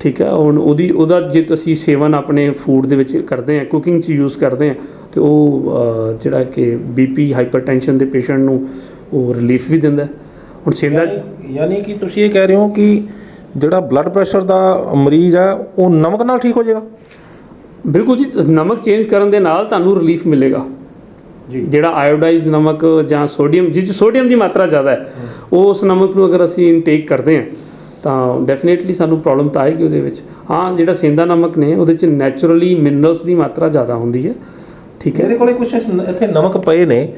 ਠੀਕ ਹੈ, ਹੁਣ ਉਹਦਾ ਜੇ ਤੁਸੀਂ ਸੇਵਨ ਆਪਣੇ ਫੂਡ ਦੇ ਵਿੱਚ ਕਰਦੇ ਆ, ਕੁਕਿੰਗ 'ਚ ਯੂਜ਼ ਕਰਦੇ ਆ, ਤੇ ਉਹ ਜਿਹੜਾ ਕਿ BP ਹਾਈਪਰਟੈਂਸ਼ਨ ਦੇ ਪੇਸ਼ੈਂਟ ਨੂੰ ਉਹ ਰਿਲੀਫ ਵੀ ਦਿੰਦਾ। ਹੁਣ ਸੇਂਦਾ ਯਾਨੀ ਕਿ ਤੁਸੀਂ ਇਹ ਕਹਿ ਰਹੇ ਹੋ ਕਿ ਜਿਹੜਾ ਬਲੱਡ ਪ੍ਰੈਸ਼ਰ ਦਾ ਮਰੀਜ਼ ਹੈ ਉਹ ਨਮਕ ਨਾਲ ਠੀਕ ਹੋ ਜਾਏਗਾ? ਬਿਲਕੁਲ ਜੀ, ਨਮਕ ਚੇਂਜ ਕਰਨ ਦੇ ਨਾਲ ਤੁਹਾਨੂੰ ਰਿਲੀਫ ਮਿਲੇਗਾ ਜੀ। ਜਿਹੜਾ ਆਇਓਡਾਈਜ਼ ਨਮਕ ਜਾਂ ਸੋਡੀਅਮ, ਜਿਸ 'ਚ ਸੋਡੀਅਮ ਦੀ ਮਾਤਰਾ ਜ਼ਿਆਦਾ ਹੈ, ਉਸ ਨਮਕ ਨੂੰ ਅਗਰ ਅਸੀਂ ਇਨਟੇਕ ਕਰਦੇ ਹਾਂ ਤਾਂ ਡੈਫੀਨੇਟਲੀ ਸਾਨੂੰ ਪ੍ਰੋਬਲਮ ਤਾਂ ਆਏਗੀ ਉਹਦੇ ਵਿੱਚ। ਹਾਂ, ਜਿਹੜਾ ਸੇਂਦਾ ਨਮਕ ਨੇ ਉਹਦੇ 'ਚ ਨੈਚੁਰਲੀ ਮਿਨਰਲਸ ਦੀ ਮਾਤਰਾ ਜ਼ਿਆਦਾ ਹੁੰਦੀ ਹੈ, ਠੀਕ ਹੈ। ਮੇਰੇ ਕੋਲੇ ਕੁਝ ਇੱਥੇ ਨਮਕ ਪਏ ਨੇ,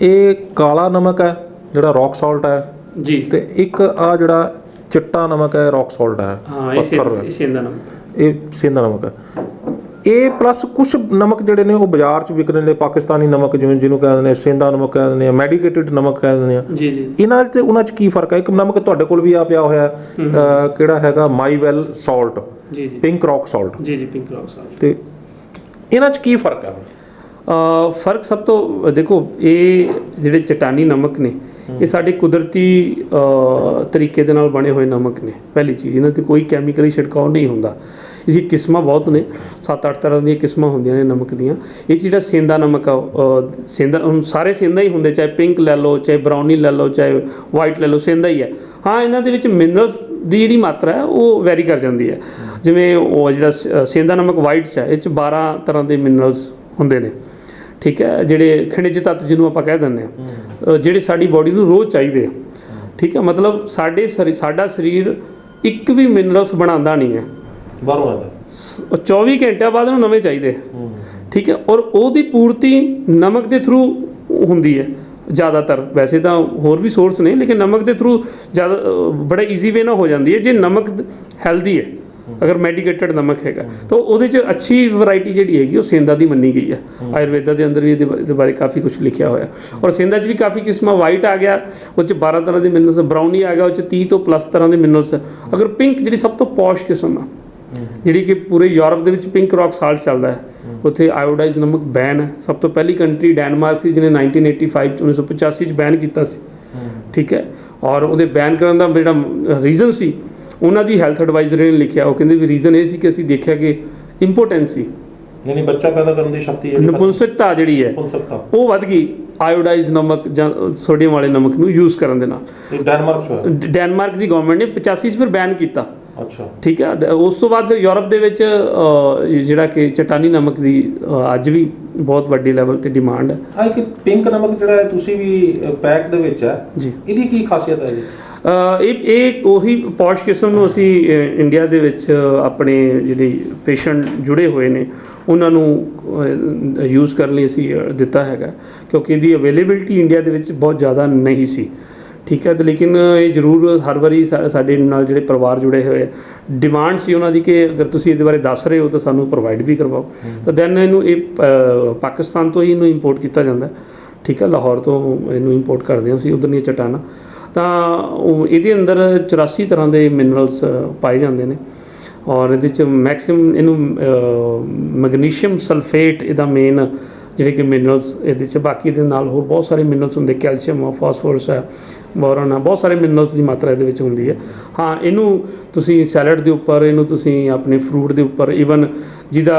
ਇਹ ਕਾਲਾ ਨਮਕ ਹੈ ਜਿਹੜਾ ਰੌਕ ਸਾਲਟ ਹੈ ਜੀ, ਤੇ ਇੱਕ ਆ ਜਿਹੜਾ ਚਿੱਟਾ ਨਮਕ ਹੈ ਰੌਕ ਸਾਲਟ ਹੈ, ਹਾਂ, ਪੱਥਰ ਇਹ ਸੇਂਦਾ ਨਮਕ, ਇਹ ਸੇਂਦਾ ਨਮਕ ਹੈ। ਇਹ ਪਲੱਸ ਕੁਝ ਨਮਕ ਜਿਹੜੇ ਨੇ ਉਹ ਬਾਜ਼ਾਰ 'ਚ ਵਿਕਦੇ ਨੇ, ਪਾਕਿਸਤਾਨੀ ਨਮਕ ਜਿਵੇਂ ਜਿਹਨੂੰ ਕਹਿੰਦੇ ਨੇ ਸੇਂਦਾ ਨਮਕ ਕਹਿ ਦਿੰਦੇ ਆ, ਮੈਡੀਕੇਟਡ ਨਮਕ ਕਹਿ ਦਿੰਦੇ ਆ ਜੀ ਜੀ। ਇਹਨਾਂ 'ਚ ਤੇ ਉਹਨਾਂ 'ਚ ਕੀ ਫਰਕ ਹੈ? ਇੱਕ ਨਮਕ ਤੁਹਾਡੇ ਕੋਲ ਵੀ ਆ ਪਿਆ ਹੋਇਆ ਕਿਹੜਾ ਹੈਗਾ, ਮਾਈਵੈਲ ਸਾਲਟ, ਜੀ ਜੀ, ਪਿੰਕ ਰੌਕ ਸਾਲਟ, ਜੀ ਜੀ, ਪਿੰਕ ਰੌਕ ਸਾਲਟ। ਤੇ ਇਹਨਾਂ 'ਚ ਕੀ ਫਰਕ ਹੈ? ਫਰਕ ਸਭ ਤੋਂ ਦੇਖੋ, ਇਹ ਜਿਹੜੇ ਚਟਾਨੀ ਨਮਕ ਨੇ ਇਹ ਸਾਡੇ ਕੁਦਰਤੀ ਤਰੀਕੇ ਦੇ ਨਾਲ ਬਣੇ ਹੋਏ ਨਮਕ ਨੇ। ਪਹਿਲੀ ਚੀਜ਼, ਇਹਨਾਂ 'ਤੇ ਕੋਈ ਕੈਮੀਕਲੀ ਛਿੜਕਾਅ ਨਹੀਂ ਹੁੰਦਾ। ਇਹਦੀ ਕਿਸਮਾਂ ਬਹੁਤ ਨੇ, 7-8 ਤਰ੍ਹਾਂ ਦੀਆਂ ਕਿਸਮਾਂ ਹੁੰਦੀਆਂ ਨੇ ਨਮਕ ਦੀਆਂ। ਇਹ ਜਿਹੜਾ ਸੇਂਦਾ ਨਮਕ ਆ, ਸੇਂਦਾ ਹੁਣ ਸਾਰੇ ਸੇਂਦਾ ਹੀ ਹੁੰਦੇ, ਚਾਹੇ ਪਿੰਕ ਲੈ ਲਓ, ਚਾਹੇ ਬਰਾਊਨੀ ਲੈ ਲਓ, ਚਾਹੇ ਵਾਈਟ ਲੈ ਲਓ, ਸੇਂਦਾ ਹੀ ਹੈ। ਹਾਂ, ਇਹਨਾਂ ਦੇ ਵਿੱਚ ਮਿਨਰਲਸ ਦੀ ਜਿਹੜੀ ਮਾਤਰਾ ਹੈ ਉਹ ਵੈਰੀ ਕਰ ਜਾਂਦੀ ਹੈ। ਜਿਵੇਂ ਉਹ ਜਿਹੜਾ ਸੇਂਦਾ ਨਮਕ ਵਾਈਟ 'ਚ ਹੈ, ਇਹ 'ਚ 12 ਤਰ੍ਹਾਂ ਦੇ ਮਿਨਰਲਸ ਹੁੰਦੇ ਨੇ, ਠੀਕ ਹੈ, ਜਿਹੜੇ ਖਣਿਜ ਤੱਤ ਜਿਹਨੂੰ ਆਪਾਂ ਕਹਿ ਦਿੰਦੇ ਹਾਂ, ਜਿਹੜੇ ਸਾਡੀ ਬਾਡੀ ਨੂੰ ਰੋਜ਼ ਚਾਹੀਦੇ ਆ, ਠੀਕ ਹੈ। ਮਤਲਬ ਸਾਡਾ ਸਰੀਰ ਇੱਕ ਵੀ ਮਿਨਰਲਸ ਬਣਾਉਂਦਾ ਨਹੀਂ ਹੈ, ਬਾਹਰੋਂ ਆਉਂਦਾ, 24 ਘੰਟਿਆਂ ਬਾਅਦ ਨੂੰ ਨਵੇਂ ਚਾਹੀਦੇ, ਠੀਕ ਹੈ। ਔਰ ਉਹਦੀ ਪੂਰਤੀ ਨਮਕ ਦੇ ਥਰੂ ਹੁੰਦੀ ਹੈ ਜ਼ਿਆਦਾਤਰ। ਵੈਸੇ ਤਾਂ ਹੋਰ ਵੀ ਸੋਰਸ ਨੇ, ਲੇਕਿਨ ਨਮਕ ਦੇ ਥਰੂ ਜ਼ਿਆਦਾ ਬੜਾ ਈਜ਼ੀ ਵੇ ਨਾਲ ਹੋ ਜਾਂਦੀ ਹੈ ਜੇ ਨਮਕ ਹੈਲਦੀ ਹੈ। ਅਗਰ ਮੈਡੀਕੇਟਡ ਨਮਕ ਹੈਗਾ ਤਾਂ ਉਹਦੇ 'ਚ ਅੱਛੀ ਵੈਰਾਈਟੀ ਜਿਹੜੀ ਹੈਗੀ ਉਹ ਸੇਂਦਾ ਦੀ ਮੰਨੀ ਗਈ ਹੈ। ਆਯੁਰਵੇਦਾ ਦੇ ਅੰਦਰ ਵੀ ਇਹਦੇ ਬਾਰੇ ਕਾਫੀ ਕੁਝ ਲਿਖਿਆ ਹੋਇਆ। ਔਰ ਸੇਂਦਾ 'ਚ ਵੀ ਕਾਫੀ ਕਿਸਮਾਂ, ਵਾਈਟ ਆ ਗਿਆ ਉਹ 'ਚ 12 ਤਰ੍ਹਾਂ ਦੇ ਮਿਨਰਲਸ, ਬਰਾਊਨੀ ਆ ਗਿਆ ਉਹ 'ਚ 30 ਤੋਂ ਪਲੱਸ ਤਰ੍ਹਾਂ ਦੇ ਮਿਨਰਲਸ। ਅਗਰ ਪਿੰਕ ਜਿਹੜੀ ਸਭ ਤੋਂ ਪੌਸ਼ ਕਿਸਮ ਆ, ਜਿਹੜੀ ਕਿ ਪੂਰੇ ਯੂਰਪ ਦੇ ਵਿੱਚ ਪਿੰਕ ਰੌਕ ਸਾਲਟ ਚੱਲਦਾ ਹੈ, ਉੱਥੇ ਆਇਓਡਾਈਜ਼ ਨਮਕ ਬੈਨ ਹੈ। ਸਭ ਤੋਂ ਪਹਿਲੀ ਕੰਟਰੀ ਡੈਨਮਾਰਕ ਸੀ ਜਿਹਨੇ 1985 'ਚ ਬੈਨ ਕੀਤਾ ਸੀ, ਠੀਕ ਹੈ। ਔਰ ਉਹਦੇ ਬੈਨ ਕਰਨ ਦਾ ਜਿਹੜਾ ਰੀਜ਼ਨ ਸੀ, ਉਹਨਾਂ ਦੀ ਹੈਲਥ ਐਡਵਾਈਜ਼ਰ ਨੇ ਲਿਖਿਆ, ਉਹ ਕਹਿੰਦੇ ਵੀ ਰੀਜ਼ਨ ਇਹ ਸੀ ਕਿ ਅਸੀਂ ਦੇਖਿਆ ਕਿ ਇੰਪੋਟੈਂਸੀ, ਯਾਨੀ ਬੱਚਾ ਪੈਦਾ ਕਰਨ ਦੀ ਸ਼ਕਤੀ, ਨਪੁੰਸਕਤਾ ਜਿਹੜੀ ਹੈ ਉਹ ਵੱਧ ਗਈ ਆਇਓਡਾਈਜ਼ ਨਮਕ ਜਾਂ ਸੋਡੀਅਮ ਵਾਲੇ ਨਮਕ ਨੂੰ ਯੂਜ਼ ਕਰਨ ਦੇ ਨਾਲ। ਡੈਨਮਾਰਕ ਦੀ ਗਵਰਨਮੈਂਟ ਨੇ 85 'ਚ ਫਿਰ ਬੈਨ ਕੀਤਾ, ਅੱਛਾ, ਠੀਕ ਹੈ। ਉਸ ਤੋਂ ਬਾਅਦ ਫਿਰ ਯੂਰਪ ਦੇ ਵਿੱਚ ਜਿਹੜਾ ਕਿ ਚਟਾਨੀ ਨਮਕ ਦੀ ਅੱਜ ਵੀ ਬਹੁਤ ਵੱਡੀ ਲੈਵਲ ਤੇ ਡਿਮਾਂਡ ਹੈ। ਹਾਂ, ਇੱਕ ਪਿੰਕ ਨਮਕ ਜਿਹੜਾ ਹੈ ਤੁਸੀਂ ਵੀ ਪੈਕ ਦੇ ਵਿੱਚ ਹੈ ਜੀ, ਇਹਦੀ ਕੀ ਖਾਸੀਅਤ ਹੈ ਜੀ? ਇਹ ਉਹੀ ਪੌਸ਼ ਕਿਸਮ ਨੂੰ ਅਸੀਂ ਇੰਡੀਆ ਦੇ ਵਿੱਚ ਆਪਣੇ ਜਿਹੜੇ ਪੇਸ਼ੈਂਟ ਜੁੜੇ ਹੋਏ ਨੇ ਉਹਨਾਂ ਨੂੰ ਯੂਜ਼ ਕਰਨ ਲਈ ਅਸੀਂ ਦਿੱਤਾ ਹੈਗਾ, ਕਿਉਂਕਿ ਇਹਦੀ ਅਵੇਲੇਬਿਲਟੀ ਇੰਡੀਆ ਦੇ ਵਿੱਚ ਬਹੁਤ ਜ਼ਿਆਦਾ ਨਹੀਂ ਸੀ, ਠੀਕ ਹੈ। ਤੇ ਲੇਕਿਨ ਇਹ ਜ਼ਰੂਰ ਹਰ ਵਾਰੀ ਸਾਡੇ ਨਾਲ ਜਿਹੜੇ ਪਰਿਵਾਰ ਜੁੜੇ ਹੋਏ ਡਿਮਾਂਡ ਸੀ ਉਹਨਾਂ ਦੀ ਕਿ ਅਗਰ ਤੁਸੀਂ ਇਹਦੇ ਬਾਰੇ ਦੱਸ ਰਹੇ ਹੋ ਤਾਂ ਸਾਨੂੰ ਪ੍ਰੋਵਾਈਡ ਵੀ ਕਰਵਾਓ। ਤਾਂ ਦੈਨ ਇਹਨੂੰ ਪਾਕਿਸਤਾਨ ਤੋਂ ਹੀ ਇਹਨੂੰ ਇੰਪੋਰਟ ਕੀਤਾ ਜਾਂਦਾ, ਠੀਕ ਹੈ। ਲਾਹੌਰ ਤੋਂ ਇਹਨੂੰ ਇੰਪੋਰਟ ਕਰਦੇ ਹਾਂ ਅਸੀਂ, ਉੱਧਰ ਦੀਆਂ ਚਟਾਨਾਂ। ਤਾਂ ਇਹਦੇ ਅੰਦਰ 84 ਤਰ੍ਹਾਂ ਦੇ ਮਿਨਰਲਸ ਪਾਏ ਜਾਂਦੇ ਨੇ ਔਰ ਇਹਦੇ 'ਚ ਮੈਕਸਿਮਮ ਇਹਨੂੰ ਮੈਗਨੀਸ਼ੀਅਮ ਸਲਫੇਟ ਇਹਦਾ ਮੇਨ ਜਿਹੜੇ ਕਿ ਮਿਨਰਲਸ ਇਹਦੇ 'ਚ, ਬਾਕੀ ਦੇ ਨਾਲ ਹੋਰ ਬਹੁਤ ਸਾਰੇ ਮਿਨਰਲਸ ਹੁੰਦੇ, ਕੈਲਸ਼ੀਅਮ ਆ, ਫਾਸਫੋਰਸ ਹੈ, ਬੋਰਨ ਆ, ਬਹੁਤ ਸਾਰੇ ਮਿਨਰਲਸ ਦੀ ਮਾਤਰਾ ਇਹਦੇ ਵਿੱਚ ਹੁੰਦੀ ਹੈ। ਹਾਂ, ਇਹਨੂੰ ਤੁਸੀਂ ਸੈਲਡ ਦੇ ਉੱਪਰ, ਇਹਨੂੰ ਤੁਸੀਂ ਆਪਣੇ ਫਰੂਟ ਦੇ ਉੱਪਰ, ਈਵਨ ਜਿਹਦਾ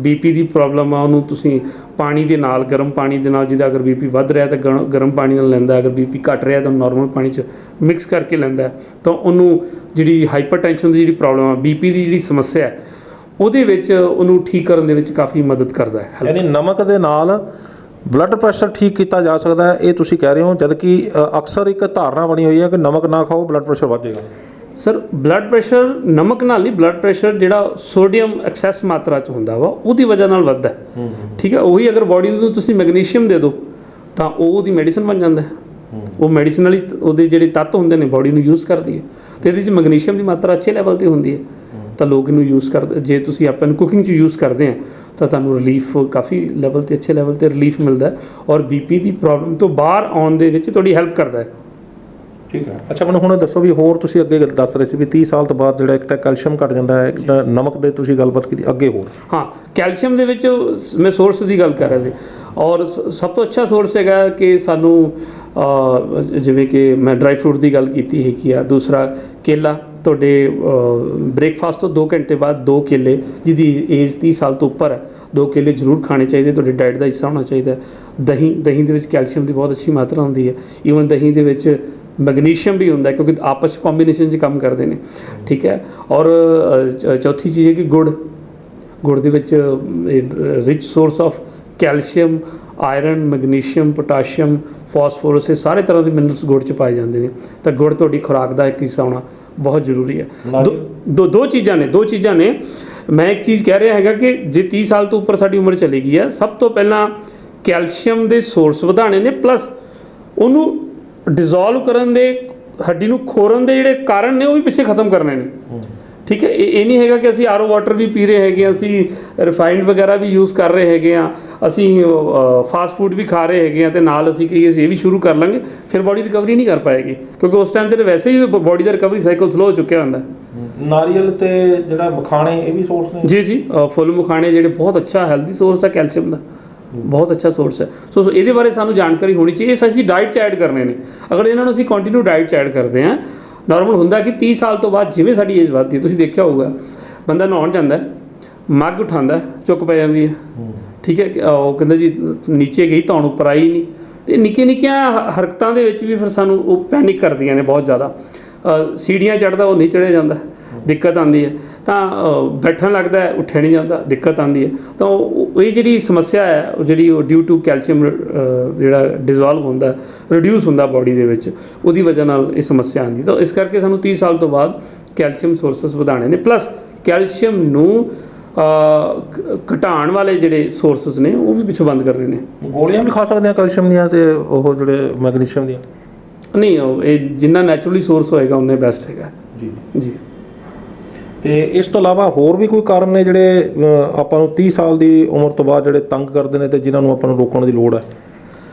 BP ਦੀ ਪ੍ਰੋਬਲਮ ਆ ਉਹਨੂੰ ਤੁਸੀਂ ਪਾਣੀ ਦੇ ਨਾਲ, ਗਰਮ ਪਾਣੀ ਦੇ ਨਾਲ, ਜਿਹਦਾ ਅਗਰ BP ਵੱਧ ਰਿਹਾ ਤਾਂ ਗਰਮ ਪਾਣੀ ਨਾਲ ਲੈਂਦਾ, ਅਗਰ BP ਘਟ ਰਿਹਾ ਤਾਂ ਨੋਰਮਲ ਪਾਣੀ 'ਚ ਮਿਕਸ ਕਰਕੇ ਲੈਂਦਾ, ਤਾਂ ਉਹਨੂੰ ਜਿਹੜੀ ਹਾਈਪਰਟੈਂਸ਼ਨ ਦੀ ਜਿਹੜੀ ਪ੍ਰੋਬਲਮ ਆ, BP ਦੀ ਜਿਹੜੀ ਸਮੱਸਿਆ ਹੈ, ਉਹਦੇ ਵਿੱਚ ਉਹਨੂੰ ਠੀਕ ਕਰਨ ਦੇ ਵਿੱਚ ਕਾਫੀ ਮਦਦ ਕਰਦਾ ਹੈ। ਯਾਨੀ ਨਮਕ ਦੇ ਨਾਲ ਬਲੱਡ ਪ੍ਰੈਸ਼ਰ ਠੀਕ ਕੀਤਾ ਜਾ ਸਕਦਾ ਹੈ, ਇਹ ਤੁਸੀਂ ਕਹਿ ਰਹੇ ਹੋ, ਜਦ ਕਿ ਅਕਸਰ ਇੱਕ ਧਾਰਨਾ ਬਣੀ ਹੋਈ ਹੈ ਕਿ ਨਮਕ ਨਾ ਖਾਓ ਬਲੱਡ ਪ੍ਰੈਸ਼ਰ ਵੱਧ ਜਾਏਗਾ। ਸਰ, ਬਲੱਡ ਪ੍ਰੈਸ਼ਰ ਨਮਕ ਨਾਲ ਨਹੀਂ, ਬਲੱਡ ਪ੍ਰੈਸ਼ਰ ਜਿਹੜਾ ਸੋਡੀਅਮ ਐਕਸੈਸ ਮਾਤਰਾ 'ਚ ਹੁੰਦਾ ਵਾ ਉਹਦੀ ਵਜ੍ਹਾ ਨਾਲ ਵੱਧਦਾ, ਠੀਕ ਹੈ। ਉਹੀ ਅਗਰ ਬਾਡੀ ਨੂੰ ਤੁਸੀਂ ਮੈਗਨੀਸ਼ੀਅਮ ਦੇ ਦਿਓ ਤਾਂ ਉਹਦੀ ਮੈਡੀਸਨ ਬਣ ਜਾਂਦਾ, ਉਹ ਮੈਡੀਸਨਲੀ ਉਹਦੇ ਜਿਹੜੇ ਤੱਤ ਹੁੰਦੇ ਨੇ ਬਾਡੀ ਨੂੰ ਯੂਜ਼ ਕਰਦੀ ਹੈ, ਅਤੇ ਇਹਦੇ 'ਚ ਮੈਗਨੀਸ਼ੀਅਮ ਦੀ ਮਾਤਰਾ ਅੱਛੇ ਲੈਵਲ 'ਤੇ ਹੁੰਦੀ ਹੈ, ਤਾਂ ਲੋਕ ਇਹਨੂੰ ਯੂਜ਼ ਕਰਦੇ। ਜੇ ਤੁਸੀਂ ਆਪਾਂ ਨੂੰ ਕੁਕਿੰਗ 'ਚ ਯੂਜ਼ ਕਰਦੇ ਆ ਤਾਂ ਤੁਹਾਨੂੰ ਰਿਲੀਫ ਕਾਫੀ ਲੈਵਲ 'ਤੇ, ਅੱਛੇ ਲੈਵਲ 'ਤੇ ਰਿਲੀਫ ਮਿਲਦਾ ਹੈ, ਔਰ BP ਦੀ ਪ੍ਰੋਬਲਮ ਤੋਂ ਬਾਹਰ ਆਉਣ ਦੇ ਵਿੱਚ ਤੁਹਾਡੀ ਹੈਲਪ ਕਰਦਾ ਹੈ। ਠੀਕ ਹੈ। ਅੱਛਾ, ਮੈਨੂੰ ਹੁਣ ਦੱਸੋ ਵੀ ਹੋਰ ਤੁਸੀਂ ਅੱਗੇ ਦੱਸ ਰਹੇ ਸੀ ਵੀ 30 ਸਾਲ ਤੋਂ ਬਾਅਦ ਜਿਹੜਾ ਇੱਕ ਤਾਂ ਕੈਲਸ਼ੀਅਮ ਘਟ ਜਾਂਦਾ ਹੈ, ਇੱਕ ਤਾਂ ਨਮਕ ਦੇ ਤੁਸੀਂ ਗੱਲਬਾਤ ਕੀਤੀ, ਅੱਗੇ ਹੋਰ? ਹਾਂ, ਕੈਲਸ਼ੀਅਮ ਦੇ ਵਿੱਚ ਮੈਂ ਸੋਰਸ ਦੀ ਗੱਲ ਕਰ ਰਿਹਾ ਸੀ, ਔਰ ਸਭ ਤੋਂ ਅੱਛਾ ਸੋਰਸ ਹੈਗਾ ਕਿ ਸਾਨੂੰ ਜਿਵੇਂ ਕਿ ਮੈਂ ਡਰਾਈ ਫਰੂਟ ਦੀ ਗੱਲ ਕੀਤੀ ਹੈਗੀ ਆ, ਦੂਸਰਾ ਕੇਲਾ। ਤੁਹਾਡੇ ਬ੍ਰੇਕਫਾਸਟ ਤੋਂ 2 ਘੰਟੇ ਬਾਅਦ 2 ਕੇਲੇ, ਜਿਹਦੀ ਏਜ 30 ਸਾਲ ਤੋਂ ਉੱਪਰ ਹੈ, 2 ਕੇਲੇ ਜ਼ਰੂਰ ਖਾਣੇ ਚਾਹੀਦੇ, ਤੁਹਾਡੀ ਡਾਈਟ ਦਾ ਹਿੱਸਾ ਹੋਣਾ ਚਾਹੀਦਾ। ਦਹੀਂ ਦੇ ਵਿੱਚ ਕੈਲਸ਼ੀਅਮ ਦੀ ਬਹੁਤ ਅੱਛੀ ਮਾਤਰਾ ਹੁੰਦੀ ਹੈ। ਈਵਨ ਦਹੀਂ ਦੇ ਵਿੱਚ ਮੈਗਨੀਸ਼ੀਅਮ ਵੀ ਹੁੰਦਾ, ਕਿਉਂਕਿ ਆਪਸ 'ਚ ਕੰਬੀਨੇਸ਼ਨ 'ਚ ਕੰਮ ਕਰਦੇ ਨੇ, ਠੀਕ ਹੈ। ਔਰ ਚੌਥੀ ਚੀਜ਼ ਹੈ ਕਿ ਗੁੜ ਦੇ ਵਿੱਚ rich source of calcium, iron, magnesium, potassium, phosphorus, ਇਹ ਸਾਰੇ ਤਰ੍ਹਾਂ ਦੇ ਮਿਨਰਲਸ ਗੁੜ 'ਚ ਪਾਏ ਜਾਂਦੇ ਨੇ, ਤਾਂ ਗੁੜ ਤੁਹਾਡੀ ਖੁਰਾਕ ਦਾ ਇੱਕ ਹਿੱਸਾ ਹੋਣਾ ਬਹੁਤ ਜ਼ਰੂਰੀ ਹੈ। ਦੋ ਚੀਜ਼ਾਂ ਨੇ। ਮੈਂ ਇੱਕ ਚੀਜ਼ ਕਹਿ ਰਿਹਾ ਹੈਗਾ ਕਿ ਜੇ 30 ਸਾਲ ਤੋਂ ਉੱਪਰ ਸਾਡੀ ਉਮਰ ਚਲੀ ਗਈ ਹੈ, ਸਭ ਤੋਂ ਪਹਿਲਾਂ ਕੈਲਸ਼ੀਅਮ ਦੇ ਸੋਰਸ ਵਧਾਉਣੇ ਨੇ, ਪਲੱਸ ਉਹਨੂੰ ਡਿਜ਼ੋਲਵ ਕਰਨ ਦੇ, ਹੱਡੀ ਨੂੰ ਖੋਰਨ ਦੇ ਜਿਹੜੇ ਕਾਰਨ ਨੇ ਉਹ ਵੀ ਪਿੱਛੇ ਖਤਮ ਕਰਨੇ ਨੇ, ਠੀਕ ਹੈ। ਇਹ ਨਹੀਂ ਹੈਗਾ ਕਿ ਅਸੀਂ RO ਵਾਟਰ ਵੀ ਪੀ ਰਹੇ ਹੈਗੇ ਹਾਂ, ਅਸੀਂ ਰਿਫਾਈਨਡ ਵਗੈਰਾ ਵੀ ਯੂਜ਼ ਕਰ ਰਹੇ ਹੈਗੇ ਹਾਂ, ਅਸੀਂ ਫਾਸਟ ਫੂਡ ਵੀ ਖਾ ਰਹੇ ਹੈਗੇ ਹਾਂ, ਅਤੇ ਨਾਲ ਅਸੀਂ ਕਹੀਏ ਅਸੀਂ ਇਹ ਵੀ ਸ਼ੁਰੂ ਕਰ ਲਾਂਗੇ, ਫਿਰ ਬਾਡੀ ਰਿਕਵਰੀ ਨਹੀਂ ਕਰ ਪਾਏਗੀ, ਕਿਉਂਕਿ ਉਸ ਟਾਈਮ 'ਤੇ ਵੈਸੇ ਹੀ ਬਾਡੀ ਦਾ ਰਿਕਵਰੀ ਸਾਈਕਲ ਸਲੋ ਹੋ ਚੁੱਕਿਆ ਹੁੰਦਾ। ਨਾਰੀਅਲ ਤੇ ਜਿਹੜਾ ਮਖਾਣੇ, ਇਹ ਵੀ ਸੋਰਸ ਨੇ? ਜੀ, ਫੁੱਲ ਮਖਾਣੇ ਜਿਹੜੇ ਬਹੁਤ ਅੱਛਾ ਹੈਲਦੀ ਸੋਰਸ ਹੈ ਕੈਲਸ਼ੀਅਮ ਦਾ, ਬਹੁਤ ਅੱਛਾ ਸੋਰਸ ਹੈ। ਸੋ ਇਹਦੇ ਬਾਰੇ ਸਾਨੂੰ ਜਾਣਕਾਰੀ ਹੋਣੀ ਚਾਹੀਦੀ। ਇਹ ਅਸੀਂ ਡਾਈਟ 'ਚ ਐਡ ਕਰਨੇ ਨੇ। ਅਗਰ ਇਹਨਾਂ ਨੂੰ ਅਸੀਂ ਕੰਟੀਨਿਊ ਡਾਈਟ 'ਚ ਐਡ ਕਰਦੇ ਹਾਂ, ਨਾਰਮਲ ਹੁੰਦਾ ਕਿ 30 ਸਾਲ ਤੋਂ ਬਾਅਦ ਜਿਵੇਂ ਸਾਡੀ ਏਜ ਵੱਧਦੀ ਹੈ, ਤੁਸੀਂ ਦੇਖਿਆ ਹੋਊਗਾ, ਬੰਦਾ ਨਹਾਉਣ ਜਾਂਦਾ, ਮੱਗ ਉਠਾਉਂਦਾ, ਚੁੱਕ ਪੈ ਜਾਂਦੀ ਹੈ, ਠੀਕ ਹੈ। ਉਹ ਕਹਿੰਦਾ ਜੀ ਨੀਚੇ ਗਈ, ਧੌਣ ਉੱਪਰ ਆਈ ਨਹੀਂ। ਅਤੇ ਨਿੱਕੀਆਂ ਹਰਕਤਾਂ ਦੇ ਵਿੱਚ ਵੀ ਫਿਰ ਸਾਨੂੰ ਉਹ ਪੈਨਿਕ ਕਰਦੀਆਂ ਨੇ ਬਹੁਤ ਜ਼ਿਆਦਾ। ਸੀੜੀਆਂ ਚੜ੍ਹਦਾ, ਉਹ ਨਹੀਂ ਚੜ੍ਹਿਆ ਜਾਂਦਾ, ਦਿੱਕਤ ਆਉਂਦੀ ਹੈ। ਤਾਂ ਬੈਠਣ ਲੱਗਦਾ, ਉੱਠਿਆ ਨਹੀਂ ਜਾਂਦਾ, ਦਿੱਕਤ ਆਉਂਦੀ ਹੈ। ਤਾਂ ਇਹ ਜਿਹੜੀ ਸਮੱਸਿਆ ਹੈ, ਉਹ ਜਿਹੜੀ ਉਹ ਡਿਊ ਟੂ ਕੈਲਸ਼ੀਅਮ ਜਿਹੜਾ ਡਿਜ਼ੋਲਵ ਹੁੰਦਾ, ਰਿਡਿਊਸ ਹੁੰਦਾ ਬਾਡੀ ਦੇ ਵਿੱਚ, ਉਹਦੀ ਵਜ੍ਹਾ ਨਾਲ ਇਹ ਸਮੱਸਿਆ ਆਉਂਦੀ। ਤਾਂ ਇਸ ਕਰਕੇ ਸਾਨੂੰ 30 ਸਾਲ ਤੋਂ ਬਾਅਦ ਕੈਲਸ਼ੀਅਮ ਸੋਰਸਸ ਵਧਾਉਣੇ ਨੇ, ਪਲੱਸ ਕੈਲਸ਼ੀਅਮ ਨੂੰ ਘਟਾਉਣ ਵਾਲੇ ਜਿਹੜੇ ਸੋਰਸਸ ਨੇ ਉਹ ਵੀ ਪਿੱਛੋਂ ਬੰਦ ਕਰਨੇ ਨੇ। ਗੋਲੀਆਂ ਵੀ ਖਾ ਸਕਦੇ ਹਾਂ ਕੈਲਸ਼ੀਅਮ ਦੀਆਂ ਅਤੇ ਉਹ ਜਿਹੜੇ ਮੈਗਨੀਸ਼ੀਅਮ ਦੀਆਂ? ਨਹੀਂ, ਇਹ ਜਿੰਨਾ ਨੈਚੁਰਲੀ ਸੋਰਸ ਹੋਏਗਾ ਉਨੇ ਬੈਸਟ ਹੈਗਾ ਜੀ। ਅਤੇ ਇਸ ਤੋਂ ਇਲਾਵਾ ਹੋਰ ਵੀ ਕੋਈ ਕਾਰਨ ਨੇ ਜਿਹੜੇ ਆਪਾਂ ਨੂੰ 30 ਸਾਲ ਦੀ ਉਮਰ ਤੋਂ ਬਾਅਦ ਜਿਹੜੇ ਤੰਗ ਕਰਦੇ ਨੇ ਅਤੇ ਜਿਨ੍ਹਾਂ ਨੂੰ ਆਪਾਂ ਨੂੰ ਰੋਕਣ ਦੀ ਲੋੜ ਹੈ?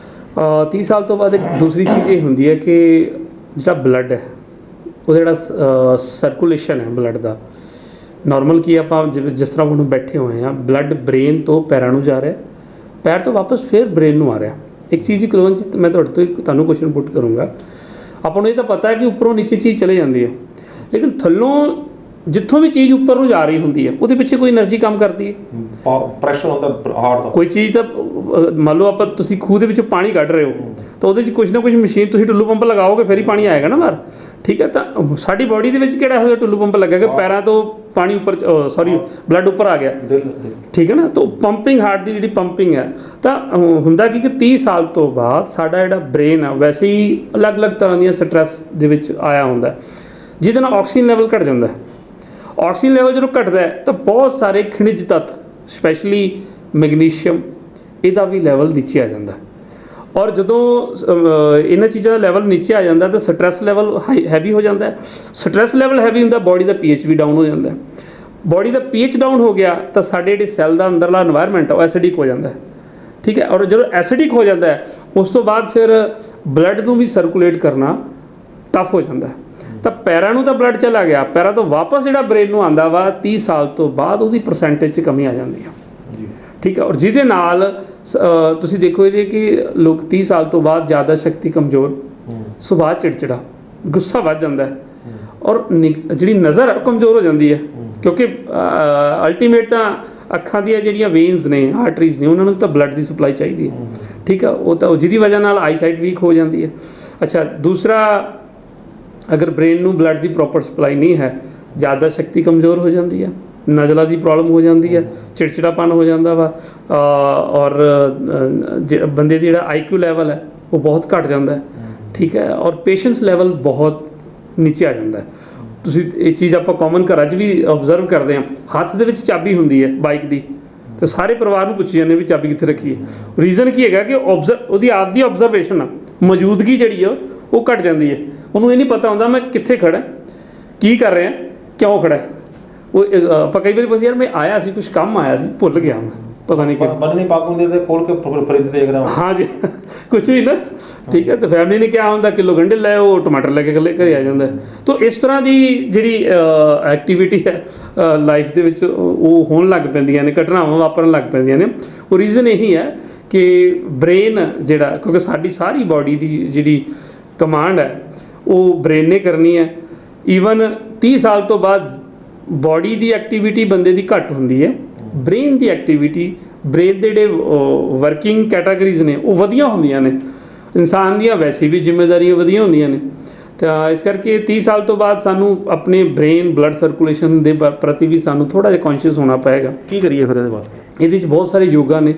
30 ਸਾਲ ਤੋਂ ਬਾਅਦ ਇੱਕ ਦੂਸਰੀ ਚੀਜ਼ ਇਹ ਹੁੰਦੀ ਹੈ ਕਿ ਜਿਹੜਾ ਬਲੱਡ ਹੈ, ਉਹਦਾ ਜਿਹੜਾ ਸਰਕੂਲੇਸ਼ਨ ਹੈ ਬਲੱਡ ਦਾ, ਨਾਰਮਲ ਕੀ ਆਪਾਂ ਜਿਸ ਤਰ੍ਹਾਂ ਹੁਣ ਬੈਠੇ ਹੋਏ ਹਾਂ, ਬਲੱਡ ਬ੍ਰੇਨ ਤੋਂ ਪੈਰਾਂ ਨੂੰ ਜਾ ਰਿਹਾ, ਪੈਰ ਤੋਂ ਵਾਪਸ ਫਿਰ ਬ੍ਰੇਨ ਨੂੰ ਆ ਰਿਹਾ। ਇੱਕ ਚੀਜ਼ ਦੀ ਕੁਲਵੰਤ ਮੈਂ ਤੁਹਾਨੂੰ ਕੁਐਸਚਨ ਪੁੱਟ ਕਰੂੰਗਾ। ਆਪਾਂ ਨੂੰ ਇਹ ਤਾਂ ਪਤਾ ਹੈ ਕਿ ਉੱਪਰੋਂ ਨੀਚੇ ਚੀਜ਼ ਚਲੇ ਜਾਂਦੀ ਹੈ, ਲੇਕਿਨ ਥੱਲੋਂ ਜਿੱਥੋਂ ਵੀ ਚੀਜ਼ ਉੱਪਰ ਨੂੰ ਜਾ ਰਹੀ ਹੁੰਦੀ ਹੈ, ਉਹਦੇ ਪਿੱਛੇ ਕੋਈ એનર્ਜੀ ਕੰਮ ਕਰਦੀ ਹੈ, ਪ੍ਰੈਸ਼ਰ ਹੁੰਦਾ ਹਾਰਟ ਦਾ। ਕੋਈ ਚੀਜ਼ ਤਾਂ ਮੰਨ ਲਓ ਆਪਾਂ ਤੁਸੀਂ ਖੂਹ ਦੇ ਵਿੱਚੋਂ ਪਾਣੀ ਕੱਢ ਰਹੇ ਹੋ, ਤਾਂ ਉਹਦੇ 'ਚ ਕੁਛ ਨਾ ਕੁਛ ਮਸ਼ੀਨ, ਤੁਸੀਂ ਟੁੱਲੂ ਪੰਪ ਲਗਾਓਗੇ ਫਿਰ ਹੀ ਪਾਣੀ ਆਏਗਾ ਨਾ ਬਾਹਰ, ਠੀਕ ਹੈ। ਤਾਂ ਸਾਡੀ ਬਾਡੀ ਦੇ ਵਿੱਚ ਕਿਹੜਾ ਇਹੋ ਜਿਹਾ ਟੁੱਲੂ ਪੰਪ ਲੱਗਿਆ ਕਿ ਪੈਰਾਂ ਤੋਂ ਪਾਣੀ ਉੱਪਰ, ਬਲੱਡ ਉੱਪਰ ਆ ਗਿਆ, ਠੀਕ ਹੈ ਨਾ। ਤਾਂ ਪੰਪਿੰਗ, ਹਾਰਟ ਦੀ ਜਿਹੜੀ ਪੰਪਿੰਗ ਹੈ, ਤਾਂ ਹੁੰਦਾ ਕਿ 30 ਸਾਲ ਤੋਂ ਬਾਅਦ ਸਾਡਾ ਜਿਹੜਾ ਬ੍ਰੇਨ ਹੈ ਵੈਸੇ ਹੀ ਅਲੱਗ-ਅਲੱਗ ਤਰ੍ਹਾਂ ਦੀਆਂ ਸਟਰੈਸ ਦੇ ਵਿੱਚ ਆਇਆ ਹੁੰਦਾ, ਜਿਹਦੇ ਨਾਲ ਆਕਸੀਜਨ ਲੈਵਲ ਘਟ ਜਾਂਦਾ। ਆਕਸੀਜਨ ਲੈਵਲ ਜਦੋਂ ਘਟਦਾ ਤਾਂ ਬਹੁਤ ਸਾਰੇ ਖਣਿਜ ਤੱਤ, ਸਪੈਸ਼ਲੀ ਮੈਗਨੀਸ਼ੀਅਮ, ਇਹਦਾ ਵੀ ਲੈਵਲ ਨੀਚੇ ਆ ਜਾਂਦਾ। ਔਰ ਜਦੋਂ ਇਹਨਾਂ ਚੀਜ਼ਾਂ ਦਾ ਲੈਵਲ ਨੀਚੇ ਆ ਜਾਂਦਾ ਤਾਂ ਸਟਰੈਸ ਲੈਵਲ ਹੈਵੀ ਹੋ ਜਾਂਦਾ। ਸਟਰੈਸ ਲੈਵਲ ਹੈਵੀ ਹੁੰਦਾ, ਬਾਡੀ ਦਾ pH ਵੀ ਡਾਊਨ ਹੋ ਜਾਂਦਾ। ਬਾਡੀ ਦਾ pH ਡਾਊਨ ਹੋ ਗਿਆ ਤਾਂ ਸਾਡੇ ਜਿਹੜੇ ਸੈੱਲ ਦਾ ਅੰਦਰਲਾ ਇਨਵਾਇਰਮੈਂਟ ਉਹ ਐਸਿਡਿਕ ਹੋ ਜਾਂਦਾ, ਠੀਕ ਹੈ। ਔਰ ਜਦੋਂ ਐਸਿਡਿਕ ਹੋ ਜਾਂਦਾ ਉਸ ਤੋਂ ਬਾਅਦ ਫਿਰ ਬਲੱਡ ਨੂੰ ਵੀ ਸਰਕੂਲੇਟ ਕਰਨਾ ਟਫ ਹੋ ਜਾਂਦਾ। ਤਾਂ ਪੈਰਾਂ ਨੂੰ ਤਾਂ ਬਲੱਡ ਚਲਾ ਗਿਆ, ਪੈਰਾਂ ਤੋਂ ਵਾਪਸ ਜਿਹੜਾ ਬ੍ਰੇਨ ਨੂੰ ਆਉਂਦਾ ਵਾ 30 ਸਾਲ ਤੋਂ ਬਾਅਦ ਉਹਦੀ ਪਰਸੈਂਟੇਜ 'ਚ ਕਮੀ ਆ ਜਾਂਦੀ ਆ, ਠੀਕ ਹੈ। ਔਰ ਜਿਹਦੇ ਨਾਲ ਤੁਸੀਂ ਦੇਖੋ ਜੀ ਕਿ ਲੋਕ 30 ਸਾਲ ਤੋਂ ਬਾਅਦ ਜ਼ਿਆਦਾ ਸ਼ਕਤੀ ਕਮਜ਼ੋਰ, ਸੁਭਾਅ ਚਿੜਚਿੜਾ, ਗੁੱਸਾ ਵੱਧ ਜਾਂਦਾ, ਔਰ ਜਿਹੜੀ ਨਜ਼ਰ ਕਮਜ਼ੋਰ ਹੋ ਜਾਂਦੀ ਹੈ, ਕਿਉਂਕਿ ਅਲਟੀਮੇਟ ਤਾਂ ਅੱਖਾਂ ਦੀਆਂ ਜਿਹੜੀਆਂ ਵੇਨਸ ਨੇ, ਆਰਟਰੀਜ਼ ਨੇ, ਉਹਨਾਂ ਨੂੰ ਤਾਂ ਬਲੱਡ ਦੀ ਸਪਲਾਈ ਚਾਹੀਦੀ ਹੈ, ਠੀਕ ਹੈ। ਉਹ ਤਾਂ ਜਿਹਦੀ ਵਜ੍ਹਾ ਨਾਲ ਆਈਸਾਈਟ ਵੀਕ ਹੋ ਜਾਂਦੀ ਹੈ। ਅੱਛਾ, ਦੂਸਰਾ, ਅਗਰ ਬ੍ਰੇਨ ਨੂੰ ਬਲੱਡ ਦੀ ਪ੍ਰੋਪਰ ਸਪਲਾਈ ਨਹੀਂ ਹੈ, ਜ਼ਿਆਦਾ ਸ਼ਕਤੀ ਕਮਜ਼ੋਰ ਹੋ ਜਾਂਦੀ ਹੈ, ਨਜ਼ਲਾਂ ਦੀ ਪ੍ਰੋਬਲਮ ਹੋ ਜਾਂਦੀ ਹੈ, ਚਿੜਚਿੜਾਪਨ ਹੋ ਜਾਂਦਾ ਵਾ, ਔਰ ਬੰਦੇ ਦੀ ਜਿਹੜਾ IQ ਲੈਵਲ ਹੈ ਉਹ ਬਹੁਤ ਘਟ ਜਾਂਦਾ, ਠੀਕ ਹੈ। ਔਰ ਪੇਸ਼ੈਂਸ ਲੈਵਲ ਬਹੁਤ ਨੀਚੇ ਆ ਜਾਂਦਾ। ਤੁਸੀਂ ਇਹ ਚੀਜ਼ ਆਪਾਂ ਕਾਮਨ ਘਰਾਂ 'ਚ ਵੀ ਓਬਜ਼ਰਵ ਕਰਦੇ ਹਾਂ, ਹੱਥ ਦੇ ਵਿੱਚ ਚਾਬੀ ਹੁੰਦੀ ਹੈ ਬਾਈਕ ਦੀ, ਤੇ ਸਾਰੇ ਪਰਿਵਾਰ ਨੂੰ ਪੁੱਛੀ ਜਾਂਦੇ ਵੀ ਚਾਬੀ ਕਿੱਥੇ ਰੱਖੀ ਹੈ। ਰੀਜ਼ਨ ਕੀ ਹੈਗਾ ਕਿ ਉਹਦੀ ਆਪਦੀ ਓਬਜ਼ਰਵੇਸ਼ਨ ਆ, ਮੌਜੂਦਗੀ ਜਿਹੜੀ ਆ ਉਹ ਘਟ ਜਾਂਦੀ ਹੈ। ਉਹਨੂੰ ਇਹ ਨਹੀਂ ਪਤਾ ਹੁੰਦਾ ਮੈਂ ਕਿੱਥੇ ਖੜਾ, ਕੀ ਕਰ ਰਿਹਾ, ਕਿਉਂ ਖੜਾ। ਉਹ ਆਪਾਂ ਕਈ ਵਾਰੀ ਪੁੱਛਦੇ ਯਾਰ ਮੈਂ ਆਇਆ ਸੀ, ਕੁਝ ਕੰਮ ਆਇਆ ਸੀ, ਭੁੱਲ ਗਿਆ ਮੈਂ, ਪਤਾ ਨਹੀਂ ਕਿਉਂ। ਬੰਨਣੀ ਪੱਗ ਹੁੰਦੀ ਤੇ ਖੋਲ ਕੇ ਫਰਿੱਜ ਦੇਖ ਰਿਹਾ ਹਾਂ ਜੀ, ਕੁਛ ਵੀ ਨਾ, ਠੀਕ ਹੈ। ਤੇ ਫੈਮਿਲੀ ਨੇ ਕਿਹਾ ਹੁੰਦਾ ਕਿਲੋ ਗੰਢੇ ਲੈ, ਉਹ ਟਮਾਟਰ ਲੈ ਕੇ ਇਕੱਲੇ ਘਰੇ ਆ ਜਾਂਦਾ। ਤਾਂ ਇਸ ਤਰ੍ਹਾਂ ਦੀ ਜਿਹੜੀ ਐਕਟੀਵਿਟੀ ਹੈ ਲਾਈਫ ਦੇ ਵਿੱਚ ਉਹ ਹੋਣ ਲੱਗ ਪੈਂਦੀਆਂ ਨੇ, ਘਟਨਾਵਾਂ ਵਾਪਰਨ ਲੱਗ ਪੈਂਦੀਆਂ ਨੇ। ਉਹ ਰੀਜ਼ਨ ਇਹੀ ਹੈ ਕਿ ਬ੍ਰੇਨ ਜਿਹੜਾ, ਕਿਉਂਕਿ ਸਾਡੀ ਸਾਰੀ ਬਾਡੀ ਦੀ ਜਿਹੜੀ ਕਮਾਂਡ ਹੈ ਉਹ ਬ੍ਰੇਨ ਨੇ ਕਰਨੀ ਹੈ। ਈਵਨ 30 ਸਾਲ ਤੋਂ ਬਾਅਦ ਬਾਡੀ ਦੀ ਐਕਟੀਵਿਟੀ ਬੰਦੇ ਦੀ ਘੱਟ ਹੁੰਦੀ ਹੈ, ਬ੍ਰੇਨ ਦੀ ਐਕਟੀਵਿਟੀ, ਬ੍ਰੇਨ ਦੇ ਜਿਹੜੇ ਵਰਕਿੰਗ ਕੈਟਾਗਰੀਜ਼ ਨੇ ਉਹ ਵਧੀਆ ਹੁੰਦੀਆਂ ਨੇ। ਇਨਸਾਨ ਦੀਆਂ ਵੈਸੇ ਵੀ ਜ਼ਿੰਮੇਵਾਰੀਆਂ ਵਧੀਆ ਹੁੰਦੀਆਂ ਨੇ। ਤਾਂ ਇਸ ਕਰਕੇ 30 ਸਾਲ ਤੋਂ ਬਾਅਦ ਸਾਨੂੰ ਆਪਣੇ ਬ੍ਰੇਨ ਬਲੱਡ ਸਰਕੂਲੇਸ਼ਨ ਦੇ ਪ੍ਰਤੀ ਵੀ ਸਾਨੂੰ ਥੋੜ੍ਹਾ ਜਿਹਾ ਕੌਨਸ਼ੀਅਸ ਹੋਣਾ ਪਏਗਾ। ਕੀ ਕਰੀਏ ਫਿਰ ਇਹਦੇ ਬਾਅਦ? ਇਹਦੇ 'ਚ ਬਹੁਤ ਸਾਰੇ ਯੋਗਾ ਨੇ,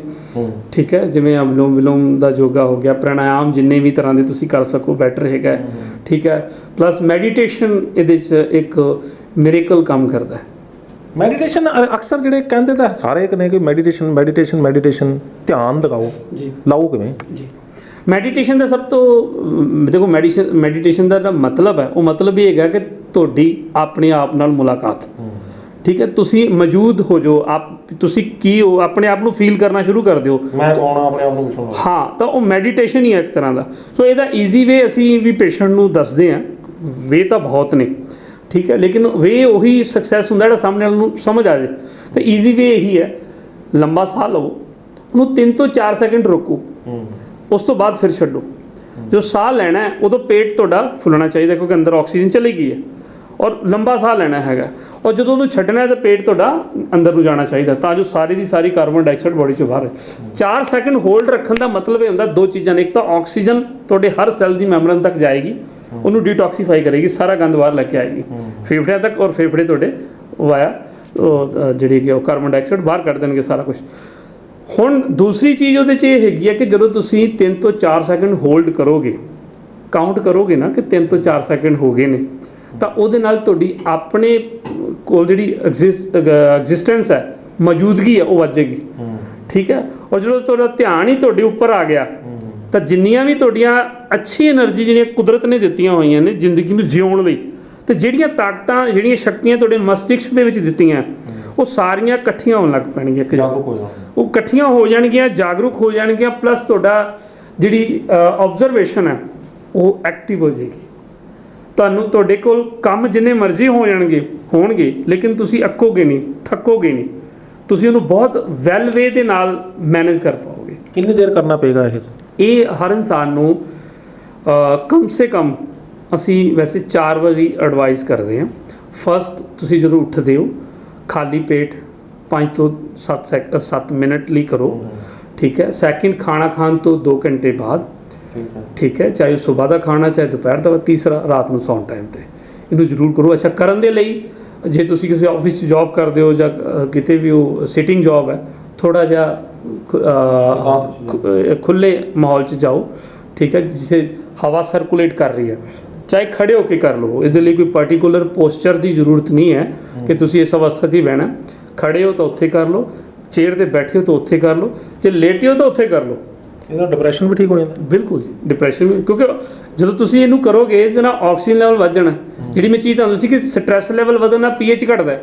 ਠੀਕ ਹੈ, ਜਿਵੇਂ ਅਨੁਲੋਮ ਵਿਲੋਮ ਦਾ ਯੋਗਾ ਹੋ ਗਿਆ, ਪ੍ਰਾਣਾਯਾਮ ਜਿੰਨੇ ਵੀ ਤਰ੍ਹਾਂ ਦੇ ਤੁਸੀਂ ਕਰ ਸਕੋ ਬੈਟਰ ਹੈਗਾ, ਠੀਕ ਹੈ। ਪਲੱਸ ਮੈਡੀਟੇਸ਼ਨ ਇਹਦੇ 'ਚ ਇੱਕ ਮਿਰੇਕਲ ਕੰਮ ਕਰਦਾ ਹੈ। ਮੈਡੀਟੇਸ਼ਨ ਅਕਸਰ ਜਿਹੜੇ ਕਹਿੰਦੇ ਤਾਂ ਸਾਰੇ ਨੇ ਕਿ ਮੈਡੀਟੇਸ਼ਨ ਧਿਆਨ ਲਗਾਓ ਜੀ, ਲਾਓ ਕਿਵੇਂ ਜੀ। ਮੈਡੀਟੇਸ਼ਨ ਦਾ ਸਭ ਤੋਂ ਦੇਖੋ ਮੈਡੀਟੇਸ਼ਨ ਦਾ ਜਿਹੜਾ ਮਤਲਬ ਹੈ ਉਹ ਮਤਲਬ ਇਹ ਹੈਗਾ ਕਿ ਤੁਹਾਡੀ ਆਪਣੇ ਆਪ ਨਾਲ ਮੁਲਾਕਾਤ, ਠੀਕ ਹੈ। ਤੁਸੀਂ ਮੌਜੂਦ ਹੋ ਜੋ ਤੁਸੀਂ ਕੀ ਹੋ, ਆਪਣੇ ਆਪ ਨੂੰ ਫੀਲ ਕਰਨਾ ਸ਼ੁਰੂ ਕਰ ਦਿਓ। ਮੈਂ ਕੌਣ ਆਪਣੇ ਆਪ ਨੂੰ ਪੁੱਛਣਾ, ਹਾਂ, ਤਾਂ ਉਹ ਮੈਡੀਟੇਸ਼ਨ ਹੀ ਹੈ ਇੱਕ ਤਰ੍ਹਾਂ ਦਾ। ਸੋ ਇਹਦਾ ਈਜ਼ੀ ਵੇ ਅਸੀਂ ਵੀ ਪੇਸ਼ੈਂਟ ਨੂੰ ਦੱਸਦੇ ਹਾਂ, ਵੇ ਤਾਂ ਬਹੁਤ ਨੇ, ਠੀਕ ਹੈ, ਲੇਕਿਨ ਵੇ ਉਹੀ ਸਕਸੈਸ ਹੁੰਦਾ ਜਿਹੜਾ ਸਾਹਮਣੇ ਵਾਲੇ ਨੂੰ ਸਮਝ ਆ ਜਾਏ। ਤਾਂ ਈਜ਼ੀ ਵੇ ਇਹੀ ਹੈ, ਲੰਬਾ ਸਾਹ ਲਓ, ਉਹਨੂੰ 3 ਤੋਂ 4 ਸੈਕਿੰਡ ਰੋਕੋ, ਉਸ ਤੋਂ ਬਾਅਦ ਫਿਰ ਛੱਡੋ। ਜੋ ਸਾਹ ਲੈਣਾ ਹੈ ਉਦੋਂ ਪੇਟ ਤੁਹਾਡਾ ਫੁੱਲਣਾ ਚਾਹੀਦਾ, ਕਿਉਂਕਿ ਅੰਦਰ ਆਕਸੀਜਨ ਚਲੀ ਗਈ ਹੈ, ਔਰ ਲੰਬਾ ਸਾਹ ਲੈਣਾ ਹੈਗਾ। ਔਰ ਜਦੋਂ ਉਹਨੂੰ ਛੱਡਣਾ ਹੈ ਤਾਂ ਪੇਟ ਤੁਹਾਡਾ ਅੰਦਰ ਨੂੰ ਜਾਣਾ ਚਾਹੀਦਾ, ਤਾਂ ਜੋ ਸਾਰੀ ਦੀ ਸਾਰੀ ਕਾਰਬਨ ਡਾਈਆਕਸਾਈਡ ਬੋਡੀ 'ਚੋਂ ਬਾਹਰ ਹੈ। 4 ਸੈਕਿੰਡ ਹੋਲਡ ਰੱਖਣ ਦਾ ਮਤਲਬ ਇਹ ਹੁੰਦਾ ਦੋ ਚੀਜ਼ਾਂ ਨੇ, ਇੱਕ ਤਾਂ ਆਕਸੀਜਨ ਤੁਹਾਡੇ ਹਰ ਸੈੱਲ ਦੀ ਮੈਂਬਰਨ ਤੱਕ ਜਾਏਗੀ, ਉਹਨੂੰ ਡੀਟੌਕਸੀਫਾਈ ਕਰੇਗੀ, ਸਾਰਾ ਗੰਦ ਬਾਹਰ ਲੈ ਕੇ ਆਏਗੀ ਫੇਫੜਿਆਂ ਤੱਕ, ਔਰ ਫੇਫੜੇ ਤੁਹਾਡੇ ਵਾਇਆ ਜਿਹੜੀ ਕਿ ਉਹ ਕਾਰਬਨ ਡਾਈਆਕਸਾਈਡ ਬਾਹਰ ਕੱਢ ਦੇਣਗੇ ਸਾਰਾ ਕੁਝ। ਹੁਣ ਦੂਸਰੀ ਚੀਜ਼ ਉਹਦੇ 'ਚ ਇਹ ਹੈਗੀ ਹੈ ਕਿ ਜਦੋਂ ਤੁਸੀਂ 3 ਤੋਂ 4 ਸੈਕਿੰਡ ਹੋਲਡ ਕਰੋਗੇ, ਕਾਊਂਟ ਕਰੋਗੇ ਨਾ ਕਿ 3 ਤੋਂ 4 ਸੈਕਿੰਡ ਹੋ ਗਏ ਨੇ, ਤਾਂ ਉਹਦੇ ਨਾਲ ਤੁਹਾਡੀ ਆਪਣੇ ਕੋਲ ਜਿਹੜੀ ਐਗਜ਼ਿਸਟੈਂਸ ਹੈ, ਮੌਜੂਦਗੀ ਹੈ, ਉਹ ਵੱਜੇਗੀ, ਠੀਕ ਹੈ। ਔਰ ਜਦੋਂ ਤੁਹਾਡਾ ਧਿਆਨ ਹੀ ਤੁਹਾਡੇ ਉੱਪਰ ਆ ਗਿਆ ਤਾਂ ਜਿੰਨੀਆਂ ਵੀ ਤੁਹਾਡੀਆਂ ਅੱਛੀ એનર્ਜੀ ਜਿਹੜੀਆਂ ਕੁਦਰਤ ਨੇ ਦਿੱਤੀਆਂ ਹੋਈਆਂ ਨੇ ਜ਼ਿੰਦਗੀ ਨੂੰ ਜਿਉਣ ਲਈ, ਤੇ ਜਿਹੜੀਆਂ ਤਾਕਤਾਂ, ਜਿਹੜੀਆਂ ਸ਼ਕਤੀਆਂ ਤੁਹਾਡੇ ਮਸਤਿਸ਼ਕ ਦੇ ਵਿੱਚ ਦਿੱਤੀਆਂ, ਉਹ ਸਾਰੀਆਂ ਇਕੱਠੀਆਂ ਹੋਣ ਲੱਗ ਪੈਣਗੀਆਂ, ਉਹ ਇਕੱਠੀਆਂ ਹੋ ਜਾਣਗੀਆਂ, ਜਾਗਰੂਕ ਹੋ ਜਾਣਗੀਆਂ। ਪਲੱਸ ਤੁਹਾਡਾ ਜਿਹੜੀ ਆਬਜ਼ਰਵੇਸ਼ਨ ਹੈ ਉਹ ਐਕਟਿਵ ਹੋ ਜਾਏਗੀ। ਤੁਹਾਨੂੰ ਤੁਹਾਡੇ ਕੋਲ ਕੰਮ ਜਿੰਨੇ ਮਰਜ਼ੀ ਹੋਣਗੇ, ਲੇਕਿਨ ਤੁਸੀਂ ਅੱਕੋਗੇ ਨਹੀਂ, ਥੱਕੋਗੇ ਨਹੀਂ, ਤੁਸੀਂ ਉਹਨੂੰ ਬਹੁਤ ਵੈਲ ਵੇ ਦੇ ਨਾਲ ਮੈਨੇਜ ਕਰ ਪਾਓਗੇ। ਕਿੰਨੀ ਦੇਰ ਕਰਨਾ ਪਏਗਾ ਇਹ ਹਰ ਇਨਸਾਨ ਨੂੰ ਕਮ ਸੇ ਕਮ ਅਸੀਂ ਵੈਸੇ 4 ਵਾਰੀ ਐਡਵਾਈਸ ਕਰਦੇ ਹਾਂ। ਫਸਟ, ਤੁਸੀਂ ਜਦੋਂ ਉੱਠਦੇ ਹੋ ਖਾਲੀ ਪੇਟ 5 ਤੋਂ 7 ਮਿੰਟ ਲਈ ਕਰੋ, ਠੀਕ ਹੈ। ਸੈਕਿੰਡ, ਖਾਣਾ ਖਾਣ ਤੋਂ 2 ਘੰਟੇ ਬਾਅਦ, ਠੀਕ ਹੈ, ਚਾਹੇ ਸਵੇਰ ਦਾ ਖਾਣਾ ਚਾਹੇ ਦੁਪਹਿਰ ਦਾ। ਤੀਸਰਾ, ਰਾਤ ਨੂੰ ਸੌਣ ਟਾਈਮ 'ਤੇ ਇਹਨੂੰ ਜ਼ਰੂਰ ਕਰੋ। ਅੱਛਾ, ਕਰਨ ਦੇ ਲਈ ਜੇ ਤੁਸੀਂ ਕਿਸੇ ਆਫਿਸ 'ਚ ਜੋਬ ਕਰਦੇ ਹੋ ਜਾਂ ਕਿਤੇ ਵੀ ਉਹ ਸਿਟਿੰਗ ਜੋਬ ਹੈ, ਥੋੜ੍ਹਾ ਜਿਹਾ ਖੁੱਲ੍ਹੇ ਮਾਹੌਲ 'ਚ ਜਾਓ, ਠੀਕ ਹੈ, ਜਿੱਥੇ ਹਵਾ ਸਰਕੂਲੇਟ ਕਰ ਰਹੀ ਹੈ। ਚਾਹੇ ਖੜੇ ਹੋ ਕੇ ਕਰ ਲਓ, ਇਹਦੇ ਲਈ ਕੋਈ ਪਾਰਟੀਕੂਲਰ ਪੋਸਚਰ ਦੀ ਜ਼ਰੂਰਤ ਨਹੀਂ ਹੈ ਕਿ ਤੁਸੀਂ ਇਸ ਅਵਸਥਾ 'ਤੇ ਹੀ ਬਹਿਣਾ। ਖੜੇ ਹੋ ਤਾਂ ਉੱਥੇ ਕਰ ਲਓ, ਚੇਅਰ 'ਤੇ ਬੈਠੇ ਹੋ ਤਾਂ ਉੱਥੇ ਕਰ ਲਓ, ਜੇ ਲੇਟੇ ਹੋ ਤਾਂ ਉੱਥੇ ਕਰ ਲਓ। ਇਹਦਾ ਡਿਪਰੈਸ਼ਨ ਵੀ ਠੀਕ ਹੋ ਜਾਂਦਾ। ਬਿਲਕੁਲ ਜੀ, ਡਿਪਰੈਸ਼ਨ ਵੀ, ਕਿਉਂਕਿ ਜਦੋਂ ਤੁਸੀਂ ਇਹਨੂੰ ਕਰੋਗੇ ਇਹਦੇ ਨਾਲ ਆਕਸੀਜਨ ਲੈਵਲ ਵੱਧ ਜਾਣਾ। ਜਿਹੜੀ ਮੈਂ ਚੀਜ਼ ਤੁਹਾਨੂੰ ਦੱਸੀ ਕਿ ਸਟ੍ਰੈਸ ਲੈਵਲ ਵਧਣ ਨਾਲ ਪੀਐਚ ਘਟਦਾ,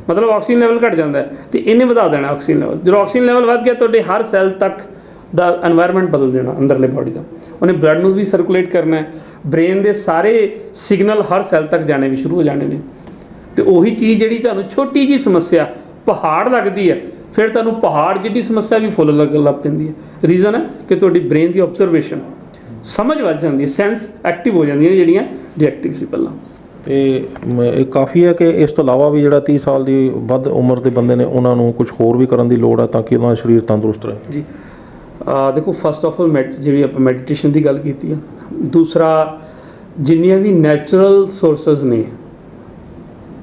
ਮਤਲਬ ਆਕਸੀਜਨ ਲੈਵਲ ਘਟ ਜਾਂਦਾ, ਤੇ ਇਹਨੇ ਵਧਾ ਦੇਣਾ ਆਕਸੀਜਨ ਲੈਵਲ। ਜਦੋਂ ਆਕਸੀਜਨ ਲੈਵਲ ਵੱਧ ਗਿਆ, ਤੁਹਾਡੇ ਹਰ ਸੈੱਲ ਤੱਕ ਦਾ এনवायरमेंट ਬਦਲ ਦੇਣਾ, ਅੰਦਰਲੇ ਬਾਡੀ ਦਾ। ਉਹਨੇ ਬਲੱਡ ਨੂੰ ਵੀ ਸਰਕੂਲੇਟ ਕਰਨਾ ਹੈ, ਬ੍ਰੇਨ ਦੇ ਸਾਰੇ ਸਿਗਨਲ ਹਰ ਸੈੱਲ ਤੱਕ ਜਾਣੇ ਵੀ ਸ਼ੁਰੂ ਹੋ ਜਾਣੇ ਨੇ। ਤੇ ਉਹੀ ਚੀਜ਼ ਜਿਹੜੀ ਤੁਹਾਨੂੰ ਛੋਟੀ ਜੀ ਸਮੱਸਿਆ ਪਹਾੜ ਲੱਗਦੀ ਹੈ, ਫਿਰ ਤੁਹਾਨੂੰ ਪਹਾੜ ਜਿੱਡੀ ਸਮੱਸਿਆ ਵੀ ਫੁੱਲ ਲੱਗਣ ਲੱਗ ਪੈਂਦੀ ਹੈ। ਰੀਜ਼ਨ ਹੈ ਕਿ ਤੁਹਾਡੀ ਬ੍ਰੇਨ ਦੀ ਆਬਜ਼ਰਵੇਸ਼ਨ, ਸਮਝ ਵੱਧ ਜਾਂਦੀ ਹੈ, ਸੈਂਸ ਐਕਟਿਵ ਹੋ ਜਾਂਦੀਆਂ ਨੇ ਜਿਹੜੀਆਂ ਡੀਐਕਟਿਵ ਸੀ ਪਹਿਲਾਂ। ਤੇ ਇਹ ਕਾਫੀ ਹੈ ਕਿ ਇਸ ਤੋਂ ਇਲਾਵਾ ਵੀ ਜਿਹੜਾ 30 ਸਾਲ ਦੀ ਵੱਧ ਉਮਰ ਦੇ ਬੰਦੇ ਨੇ ਉਹਨਾਂ ਨੂੰ ਕੁਝ ਹੋਰ ਵੀ ਕਰਨ ਦੀ ਲੋੜ ਹੈ ਤਾਂ ਕਿ ਉਹਨਾਂ ਦਾ ਸਰੀਰ ਤੰਦਰੁਸਤ ਰਹੇ। ਜੀ ਦੇਖੋ, ਫਸਟ ਆਫ ਆਲ ਜਿਹੜੀ ਆਪਾਂ ਮੈਡੀਟੇਸ਼ਨ ਦੀ ਗੱਲ ਕੀਤੀ ਆ, ਦੂਸਰਾ ਜਿੰਨੀਆਂ ਵੀ ਨੈਚੁਰਲ ਸੋਰਸਸ ਨੇ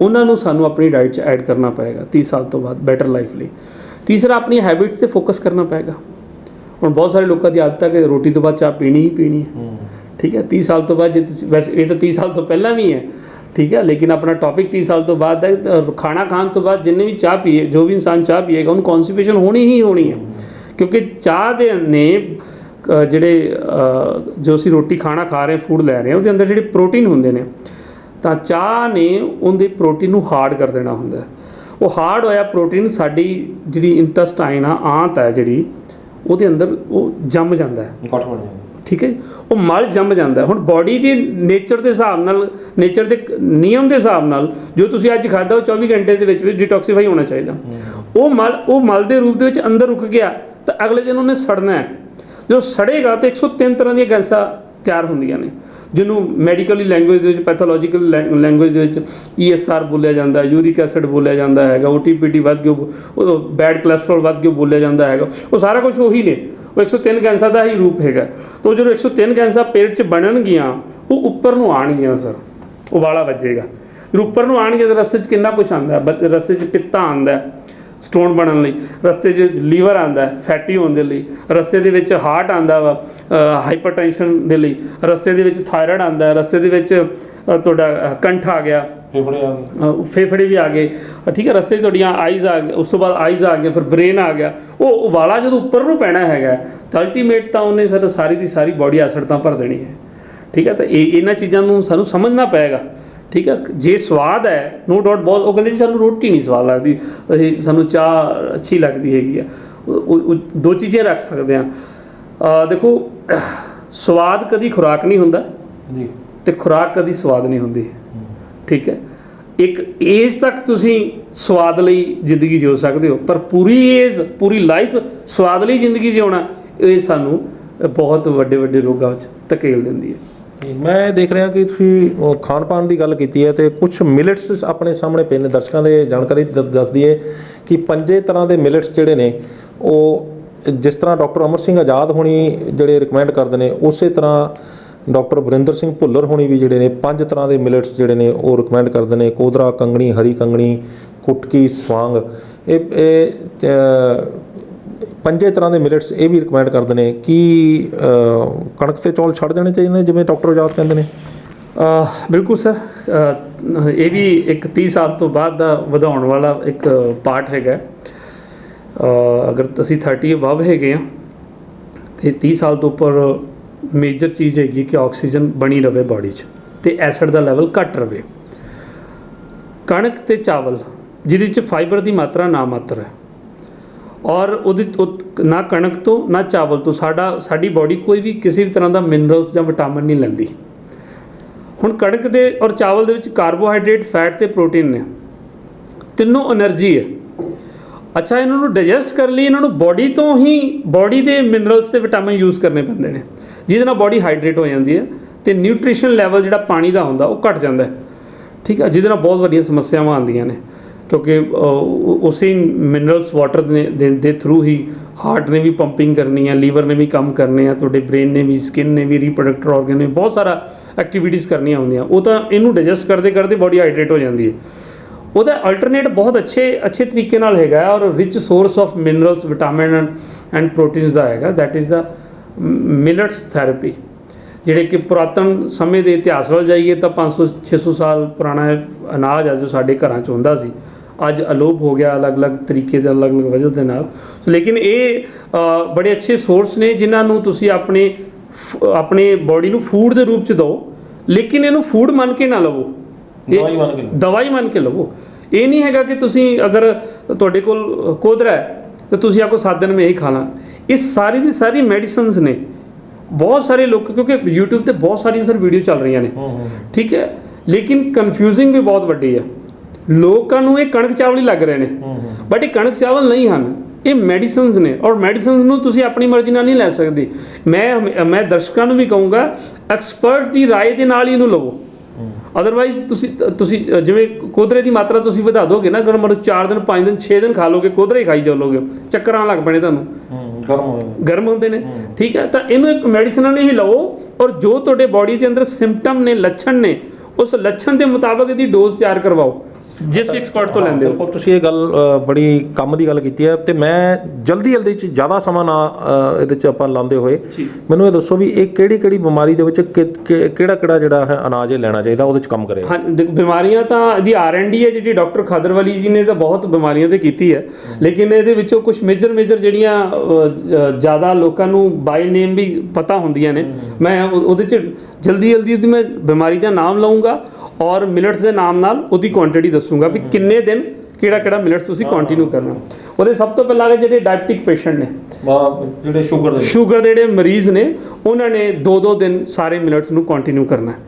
ਉਹਨਾਂ ਨੂੰ ਸਾਨੂੰ ਆਪਣੀ ਡਾਈਟ 'ਚ ਐਡ ਕਰਨਾ ਪਏਗਾ 30 ਸਾਲ ਤੋਂ ਬਾਅਦ ਬੈਟਰ ਲਾਈਫ ਲਈ। ਤੀਸਰਾ, ਆਪਣੀ ਹੈਬਿਟਸ 'ਤੇ ਫੋਕਸ ਕਰਨਾ ਪਏਗਾ। ਹੁਣ ਬਹੁਤ ਸਾਰੇ ਲੋਕਾਂ ਦੀ ਆਦਤ ਹੈ ਕਿ ਰੋਟੀ ਤੋਂ ਬਾਅਦ ਚਾਹ ਪੀਣੀ ਹੀ ਪੀਣੀ ਹੈ, ਠੀਕ ਹੈ। 30 ਸਾਲ ਤੋਂ ਬਾਅਦ ਜੇ ਤੁਸੀਂ, ਵੈਸੇ ਇਹ ਤਾਂ 30 ਸਾਲ ਤੋਂ ਪਹਿਲਾਂ ਵੀ ਹੈ, ਠੀਕ ਹੈ, ਲੇਕਿਨ ਆਪਣਾ ਟੌਪਿਕ 30 ਸਾਲ ਤੋਂ ਬਾਅਦ ਹੈ। ਖਾਣਾ ਖਾਣ ਤੋਂ ਬਾਅਦ ਜਿੰਨੇ ਵੀ ਚਾਹ ਪੀਏ, ਜੋ ਵੀ ਇਨਸਾਨ ਚਾਹ ਪੀਏਗਾ ਉਹਨੂੰ ਕੌਨਸਟੀਪੇਸ਼ਨ ਹੋਣੀ ਹੀ ਹੋਣੀ ਹੈ, ਕਿਉਂਕਿ ਚਾਹ ਦੇ ਨੇ ਜਿਹੜੇ ਜੋ ਅਸੀਂ ਰੋਟੀ ਖਾਣਾ ਖਾ ਰਹੇ ਫੂਡ ਲੈ ਰਹੇ ਹਾਂ ਉਹਦੇ ਅੰਦਰ ਜਿਹੜੇ ਪ੍ਰੋਟੀਨ ਹੁੰਦੇ ਨੇ, ਤਾਂ ਚਾਹ ਨੇ ਉਹਦੇ ਪ੍ਰੋਟੀਨ ਨੂੰ ਹਾਰਡ ਕਰ ਦੇਣਾ ਹੁੰਦਾ। ਉਹ ਹਾਰਡ ਹੋਇਆ ਪ੍ਰੋਟੀਨ ਸਾਡੀ ਜਿਹੜੀ ਇੰਟੈਸਟਾਈਨ ਆ, ਆਂਤ ਹੈ ਜਿਹੜੀ, ਉਹਦੇ ਅੰਦਰ ਉਹ ਜੰਮ ਜਾਂਦਾ ਹੈ, ਠੀਕ ਹੈ। ਉਹ ਮਲ ਜੰਮ ਜਾਂਦਾ। ਹੁਣ ਬਾਡੀ ਦੇ ਨੇਚਰ ਦੇ ਹਿਸਾਬ ਨਾਲ, ਨੇਚਰ ਦੇ ਨਿਯਮ ਦੇ ਹਿਸਾਬ ਨਾਲ ਜੋ ਤੁਸੀਂ ਅੱਜ ਖਾਧਾ ਉਹ 24 ਘੰਟੇ ਦੇ ਵਿੱਚ ਡਿਟੌਕਸੀਫਾਈ ਹੋਣਾ ਚਾਹੀਦਾ। ਉਹ ਮਲ ਦੇ ਰੂਪ ਦੇ ਵਿੱਚ ਅੰਦਰ ਰੁਕ ਗਿਆ ਤਾਂ ਅਗਲੇ ਦਿਨ ਉਹਨੇ ਸੜਨਾ ਹੈ। ਜੋ ਸੜੇਗਾ ਤਾਂ 103 ਤਰ੍ਹਾਂ ਦੀਆਂ ਗੈਸਾਂ ਤਿਆਰ ਹੁੰਦੀਆਂ ਨੇ, ਜਿਹਨੂੰ ਮੈਡੀਕਲੀ ਲੈਂਗੁਏਜ ਦੇ ਵਿੱਚ, ਪੈਥੋਲੋਜੀਕਲ ਲੈਂਗੁਏਜ ਦੇ ਵਿੱਚ ESR ਬੋਲਿਆ ਜਾਂਦਾ, ਯੂਰਿਕ ਐਸਿਡ ਬੋਲਿਆ ਜਾਂਦਾ ਹੈਗਾ, OTPT ਵੱਧ ਕੇ, ਉਹ ਬੈਡ ਕੋਲੈਸਟਰੋਲ ਵੱਧ ਕੇ ਬੋਲਿਆ ਜਾਂਦਾ ਹੈਗਾ। ਉਹ ਸਾਰਾ ਕੁਝ ਉਹੀ ਨੇ, ਉਹ 103 ਗੈਸਾਂ ਦਾ ਹੀ ਰੂਪ ਹੈਗਾ। ਤਾਂ ਜਦੋਂ 103 ਗੈਸਾਂ ਪੇਟ 'ਚ ਬਣਨਗੀਆਂ ਉਹ ਉੱਪਰ ਨੂੰ ਆਉਣਗੀਆਂ ਸਰ, ਉਬਾਲਾ ਵੱਜੇਗਾ। ਫਿਰ ਉੱਪਰ ਨੂੰ ਆਉਣਗੇ ਤਾਂ ਰਸਤੇ 'ਚ ਕਿੰਨਾ ਕੁਛ ਆਉਂਦਾ, ਰਸਤੇ 'ਚ ਪਿੱਤਾ ਆਉਂਦਾ ਸਟੋਨ ਬਣਨ ਲਈ, ਰਸਤੇ 'ਚ ਲੀਵਰ ਆਉਂਦਾ ਫੈਟੀ ਹੋਣ ਦੇ ਲਈ, ਰਸਤੇ ਦੇ ਵਿੱਚ ਹਾਰਟ ਆਉਂਦਾ ਵਾ ਹਾਈਪਰਟੈਂਸ਼ਨ ਦੇ ਲਈ, ਰਸਤੇ ਦੇ ਵਿੱਚ ਥਾਇਰਾਇਡ ਆਉਂਦਾ, ਰਸਤੇ ਦੇ ਵਿੱਚ ਤੁਹਾਡਾ ਕੰਠ ਆ ਗਿਆ, ਫੇਫੜੇ ਵੀ ਆ ਗਏ, ਠੀਕ ਹੈ। ਰਸਤੇ 'ਚ ਤੁਹਾਡੀਆਂ ਆਈਜ਼ ਆ ਗਏ, ਉਸ ਤੋਂ ਬਾਅਦ ਆਈਜ਼ ਆ ਗਏ, ਫਿਰ ਬ੍ਰੇਨ ਆ ਗਿਆ। ਉਹ ਉਬਾਲਾ ਜਦੋਂ ਉੱਪਰ ਨੂੰ ਪੈਣਾ ਹੈਗਾ ਤਾਂ ਅਲਟੀਮੇਟ ਤਾਂ ਉਹਨੇ ਸਾਰੀ ਦੀ ਸਾਰੀ ਬੋਡੀ ਐਸਿਡ ਤਾਂ ਭਰ ਦੇਣੀ ਹੈ, ਠੀਕ ਹੈ। ਤਾਂ ਇਹਨਾਂ ਚੀਜ਼ਾਂ ਨੂੰ ਸਾਨੂੰ ਸਮਝਣਾ ਪਏਗਾ, ਠੀਕ ਹੈ। ਜੇ ਸਵਾਦ ਹੈ ਨੋ ਡਾਊਟ, ਬਹੁਤ ਉਹ ਕਹਿੰਦੇ ਜੀ ਸਾਨੂੰ ਰੋਟੀ ਨਹੀਂ ਸਵਾਦ ਲੱਗਦੀ, ਸਾਨੂੰ ਚਾਹ ਅੱਛੀ ਲੱਗਦੀ ਹੈਗੀ ਆ। ਉਹ ਦੋ ਚੀਜ਼ਾਂ ਰੱਖ ਸਕਦੇ ਹਾਂ। ਦੇਖੋ, ਸਵਾਦ ਕਦੀ ਖੁਰਾਕ ਨਹੀਂ ਹੁੰਦਾ ਜੀ, ਅਤੇ ਖੁਰਾਕ ਕਦੀ ਸਵਾਦ ਨਹੀਂ ਹੁੰਦੀ, ਠੀਕ ਹੈ। ਇੱਕ ਏਜ ਤੱਕ ਤੁਸੀਂ ਸਵਾਦ ਲਈ ਜ਼ਿੰਦਗੀ ਜਿਉ ਸਕਦੇ ਹੋ, ਪਰ ਪੂਰੀ ਏਜ, ਪੂਰੀ ਲਾਈਫ ਸਵਾਦ ਲਈ ਜ਼ਿੰਦਗੀ ਜਿਉਣਾ, ਇਹ ਸਾਨੂੰ ਬਹੁਤ ਵੱਡੇ ਵੱਡੇ ਰੋਗਾਂ ਵਿੱਚ ਧਕੇਲ ਦਿੰਦੀ ਹੈ। ਮੈਂ ਦੇਖ ਰਿਹਾ ਕਿ ਤੁਸੀਂ ਖਾਣ ਪਾਣ ਦੀ ਗੱਲ ਕੀਤੀ ਹੈ ਅਤੇ ਕੁਛ ਮਿਲਟਸ ਆਪਣੇ ਸਾਹਮਣੇ ਪਏ ਨੇ, ਦਰਸ਼ਕਾਂ ਦੇ ਜਾਣਕਾਰੀ ਦੱਸ ਦਈਏ ਕਿ 5 ਤਰ੍ਹਾਂ ਦੇ ਮਿਲਟਸ ਜਿਹੜੇ ਨੇ, ਉਹ ਜਿਸ ਤਰ੍ਹਾਂ ਡਾਕਟਰ ਅਮਰ ਸਿੰਘ ਆਜ਼ਾਦ ਹੋਣੀ ਜਿਹੜੇ ਰਿਕਮੈਂਡ ਕਰਦੇ ਨੇ, ਉਸੇ ਤਰ੍ਹਾਂ ਡਾਕਟਰ ਵਰਿੰਦਰ ਸਿੰਘ ਭੁੱਲਰ ਹੋਣੀ ਵੀ ਜਿਹੜੇ ਨੇ 5 ਤਰ੍ਹਾਂ ਦੇ ਮਿਲਟਸ ਜਿਹੜੇ ਨੇ ਉਹ ਰਿਕਮੈਂਡ ਕਰਦੇ ਨੇ। ਕੋਦਰਾ, ਕੰਗਣੀ, ਹਰੀ ਕੰਗਣੀ, ਕੁਟਕੀ, ਸਵਾਂਗ, ਇਹ 5 ਤਰ੍ਹਾਂ ਦੇ ਮਿਲਟਸ ਇਹ ਵੀ ਰਿਕਮੈਂਡ ਕਰਦੇ ਨੇ। ਕੀ ਕਣਕ ਤੇ ਚੌਲ ਛੱਡ ਦੇਣੇ ਚਾਹੀਦੇ ਨੇ ਜਿਵੇਂ ਡਾਕਟਰ ਆਜ਼ਾਦ ਕਹਿੰਦੇ ਨੇ? ਬਿਲਕੁਲ ਸਰ, ਇਹ ਵੀ ਇੱਕ 30 ਸਾਲ ਤੋਂ ਬਾਅਦ ਦਾ ਵਧਾਉਣ ਵਾਲਾ ਇੱਕ ਪਾਰਟ ਹੈਗਾ। ਅਗਰ ਅਸੀਂ 30 ਅਬਵ ਹੈਗੇ ਹਾਂ ਅਤੇ 30 ਸਾਲ ਤੋਂ ਉੱਪਰ ਮੇਜਰ ਚੀਜ਼ ਹੈਗੀ ਕਿ ਆਕਸੀਜਨ ਬਣੀ ਰਹੇ ਬਾਡੀ 'ਚ ਅਤੇ ਐਸਿਡ ਦਾ ਲੈਵਲ ਘੱਟ ਰਹੇ। ਕਣਕ ਅਤੇ ਚਾਵਲ ਜਿਹਦੇ 'ਚ ਫਾਈਬਰ ਦੀ ਮਾਤਰਾ ਨਾ ਮਾਤਰ ਹੈ, ਔਰ ਉਹਦੇ ਨਾ ਕਣਕ ਤੋਂ ਨਾ ਚਾਵਲ ਤੋਂ ਸਾਡੀ ਬਾਡੀ ਕੋਈ ਵੀ ਕਿਸੇ ਵੀ ਤਰ੍ਹਾਂ ਦਾ ਮਿਨਰਲਸ ਜਾਂ ਵਿਟਾਮਿਨ ਨਹੀਂ ਲੈਂਦੀ। ਹੁਣ ਕਣਕ ਦੇ ਔਰ ਚਾਵਲ ਦੇ ਵਿੱਚ ਕਾਰਬੋਹਾਈਡਰੇਟ, ਫੈਟ ਅਤੇ ਪ੍ਰੋਟੀਨ ਨੇ, ਤਿੰਨੋਂ એનર્ਜੀ ਹੈ। ਅੱਛਾ, ਇਹਨਾਂ ਨੂੰ ਡਾਈਜੈਸਟ ਕਰਨ ਲਈ ਇਹਨਾਂ ਨੂੰ ਬਾਡੀ ਤੋਂ ਹੀ, ਬਾਡੀ ਦੇ ਮਿਨਰਲਸ ਅਤੇ ਵਿਟਾਮਿਨ ਯੂਜ਼ ਕਰਨੇ ਪੈਂਦੇ ਨੇ, ਜਿਹਦੇ ਨਾਲ ਬਾਡੀ ਹਾਈਡਰੇਟ ਹੋ ਜਾਂਦੀ ਹੈ ਅਤੇ ਨਿਊਟ੍ਰੀਸ਼ਨ ਲੈਵਲ ਜਿਹੜਾ ਪਾਣੀ ਦਾ ਹੁੰਦਾ ਉਹ ਘੱਟ ਜਾਂਦਾ, ਠੀਕ ਹੈ, ਜਿਹਦੇ ਨਾਲ ਬਹੁਤ ਵੱਡੀਆਂ ਸਮੱਸਿਆਵਾਂ ਆਉਂਦੀਆਂ ਨੇ। ਕਿਉਂਕਿ ਉਸੇ ਮਿਨਰਲਸ ਵਾਟਰ ਦੇ ਥਰੂ ਹੀ ਹਾਰਟ ਨੇ ਵੀ ਪੰਪਿੰਗ ਕਰਨੀ ਹੈ, ਲੀਵਰ ਨੇ ਵੀ ਕੰਮ ਕਰਨੇ ਆ, ਤੁਹਾਡੇ ਬ੍ਰੇਨ ਨੇ ਵੀ, ਸਕਿਨ ਨੇ ਵੀ, ਰੀਪਰੋਡਕਟਿਵ ਆਰਗਨ ਨੇ, ਬਹੁਤ ਸਾਰਾ ਐਕਟੀਵਿਟੀਜ਼ ਕਰਨੀਆਂ ਹੁੰਦੀਆਂ। ਉਹ ਤਾਂ ਇਹਨੂੰ ਡਾਈਜੈਸਟ ਕਰਦੇ ਕਰਦੇ ਬਾਡੀ ਹਾਈਡਰੇਟ ਹੋ ਜਾਂਦੀ ਹੈ। ਉਹਦਾ ਅਲਟਰਨੇਟ ਬਹੁਤ ਅੱਛੇ ਤਰੀਕੇ ਨਾਲ ਹੈਗਾ ਔਰ rich source of minerals, vitamin and proteins ਦਾ ਹੈਗਾ, that is the millets therapy, ਜਿਹੜੇ ਕਿ ਪੁਰਾਤਨ ਸਮੇਂ ਦੇ ਇਤਿਹਾਸ ਵੱਲ ਜਾਈਏ ਤਾਂ 500-600 ਸਾਲ ਪੁਰਾਣਾ ਅਨਾਜ ਆ ਜੋ ਸਾਡੇ ਘਰਾਂ 'ਚ ਹੁੰਦਾ ਸੀ, ਅੱਜ ਅਲੋਪ ਹੋ ਗਿਆ ਅਲੱਗ-ਅਲੱਗ ਤਰੀਕੇ ਦੇ, ਅਲੱਗ-ਅਲੱਗ ਵਜ੍ਹਾ ਦੇ ਨਾਲ। ਲੇਕਿਨ ਇਹ ਬੜੇ ਅੱਛੇ ਸੋਰਸ ਨੇ ਜਿਨ੍ਹਾਂ ਨੂੰ ਤੁਸੀਂ ਆਪਣੇ ਬਾਡੀ ਨੂੰ ਫੂਡ ਦੇ ਰੂਪ 'ਚ ਦਿਓ, ਲੇਕਿਨ ਇਹਨੂੰ ਫੂਡ ਮੰਨ ਕੇ ਨਾ ਲਵੋ, ਦਵਾਈ ਮੰਨ ਕੇ ਲਵੋ। ਇਹ ਨਹੀਂ ਹੈਗਾ ਕਿ ਤੁਸੀਂ ਅਗਰ ਤੁਹਾਡੇ ਕੋਲ ਕੋਦਰਾ ਹੈ ਤਾਂ ਤੁਸੀਂ ਆਖੋ 7 ਦਿਨ ਮੈਂ ਇਹੀ ਖਾਣਾ। ਇਹ ਸਾਰੀ ਦੀ ਸਾਰੀ ਮੈਡੀਸਨਸ ਨੇ। ਬਹੁਤ ਸਾਰੇ ਲੋਕ, ਕਿਉਂਕਿ YouTube 'ਤੇ ਬਹੁਤ ਸਾਰੀਆਂ ਸਰ ਵੀਡੀਓ ਚੱਲ ਰਹੀਆਂ ਨੇ, ਠੀਕ ਹੈ, ਲੇਕਿਨ ਕਨਫਿਊਜ਼ਿੰਗ ਵੀ ਬਹੁਤ ਵੱਡੀ ਹੈ। ਲੋਕਾਂ ਨੂੰ ਇਹ ਕਣਕ ਚਾਵਲ ਹੀ ਲੱਗ ਰਹੇ ਨੇ, ਬਟ ਇਹ ਕਣਕ ਚਾਵਲ ਨਹੀਂ ਹਨ, ਇਹ ਮੈਡੀਸਨਸ ਨੇ। ਔਰ ਮੈਡੀਸਨਸ ਨੂੰ ਤੁਸੀਂ ਆਪਣੀ ਮਰਜ਼ੀ ਨਾਲ ਨਹੀਂ ਲੈ ਸਕਦੇ। ਮੈਂ ਦਰਸ਼ਕਾਂ ਨੂੰ ਵੀ ਕਹੂੰਗਾ, ਐਕਸਪਰਟ ਦੀ ਰਾਏ ਦੇ ਨਾਲ ਹੀ ਇਹਨੂੰ ਲਵੋ। ਅਦਰਵਾਈਜ਼ ਤੁਸੀਂ ਜਿਵੇਂ ਕੋਦਰੇ ਦੀ ਮਾਤਰਾ ਤੁਸੀਂ ਵਧਾ ਦੋਗੇ ਨਾ, ਅਗਰ ਮਤਲਬ 4 ਦਿਨ 5 ਦਿਨ 6 ਦਿਨ ਖਾ ਲੋਗੇ, ਕੋਦਰੇ ਹੀ ਖਾਈ ਚੱਲੋਗੇ, ਚੱਕਰਾਂ ਲੱਗ ਪੈਣੇ ਤੁਹਾਨੂੰ, ਗਰਮ ਹੁੰਦੇ ਨੇ, ਠੀਕ ਹੈ। ਤਾਂ ਇਹਨੂੰ ਇੱਕ ਮੈਡੀਸਨਾਂ ਨੇ ਹੀ ਲਵੋ, ਔਰ ਜੋ ਤੁਹਾਡੇ ਬਾਡੀ ਦੇ ਅੰਦਰ ਸਿੰਪਟਮ ਨੇ, ਲੱਛਣ ਨੇ, ਉਸ ਲੱਛਣ ਦੇ ਮੁਤਾਬਕ ਇਹਦੀ ਡੋਜ਼ ਤਿਆਰ ਕਰਵਾਓ। ਜਿਸ ਐਕਸਪਰਟ ਤੋਂ ਲੈਂਦੇ ਹੋ। ਬਿਲਕੁਲ, ਤੁਸੀਂ ਇਹ ਗੱਲ ਬੜੀ ਕੰਮ ਦੀ ਗੱਲ ਕੀਤੀ ਹੈ, ਤੇ ਮੈਂ ਜਲਦੀ 'ਚ ਜ਼ਿਆਦਾ ਸਮਾਂ ਨਾ ਇਹਦੇ 'ਚ ਆਪਾਂ ਲਾਉਂਦੇ ਹੋਏ ਮੈਨੂੰ ਇਹ ਦੱਸੋ ਵੀ ਇਹ ਕਿਹੜੀ ਬਿਮਾਰੀ ਦੇ ਵਿੱਚ ਕਿਹੜਾ ਜਿਹੜਾ ਹੈ ਅਨਾਜ ਇਹ ਲੈਣਾ ਚਾਹੀਦਾ, ਉਹਦੇ 'ਚ ਕੰਮ ਕਰੇਗਾ? ਹਾਂ, ਬਿਮਾਰੀਆਂ ਤਾਂ ਇਹਦੀ R&D ਹੈ ਜਿਹੜੀ ਡਾਕਟਰ ਖਾਦਰਵਾਲੀ ਜੀ ਨੇ ਤਾਂ ਬਹੁਤ ਬਿਮਾਰੀਆਂ ਤੇ ਕੀਤੀ ਹੈ, ਲੇਕਿਨ ਇਹਦੇ ਵਿੱਚੋਂ ਕੁਝ ਮੇਜਰ ਜਿਹੜੀਆਂ ਜ਼ਿਆਦਾ ਲੋਕਾਂ ਨੂੰ ਬਾਈ ਨੇਮ ਵੀ ਪਤਾ ਹੁੰਦੀਆਂ ਨੇ, ਮੈਂ ਉਹਦੇ 'ਚ ਜਲਦੀ ਉਹਦੀ ਮੈਂ ਬਿਮਾਰੀ ਦਾ ਨਾਮ ਲਵਾਂਗਾ ਔਰ ਮਿਲਟਸ ਦੇ ਨਾਮ ਨਾਲ ਉਹਦੀ ਕੁਆਂਟੀਟੀ ਦੱਸੂਗਾ ਵੀ ਕਿੰਨੇ ਦਿਨ ਕਿਹੜਾ ਮਿਲਟਸ ਤੁਸੀਂ ਕੰਟੀਨਿਊ ਕਰਨਾ। ਉਹਦੇ ਸਭ ਤੋਂ ਪਹਿਲਾਂ ਜਿਹੜੇ ਡਾਇਬਟਿਕ ਪੇਸ਼ੈਂਟ ਨੇ, ਜਿਹੜੇ ਸ਼ੂਗਰ ਦੇ ਜਿਹੜੇ ਮਰੀਜ਼ ਨੇ, ਉਹਨਾਂ ਨੇ 2-2 ਦਿਨ ਸਾਰੇ ਮਿਲਟਸ ਨੂੰ ਕੰਟੀਨਿਊ ਕਰਨਾ ਹੈ।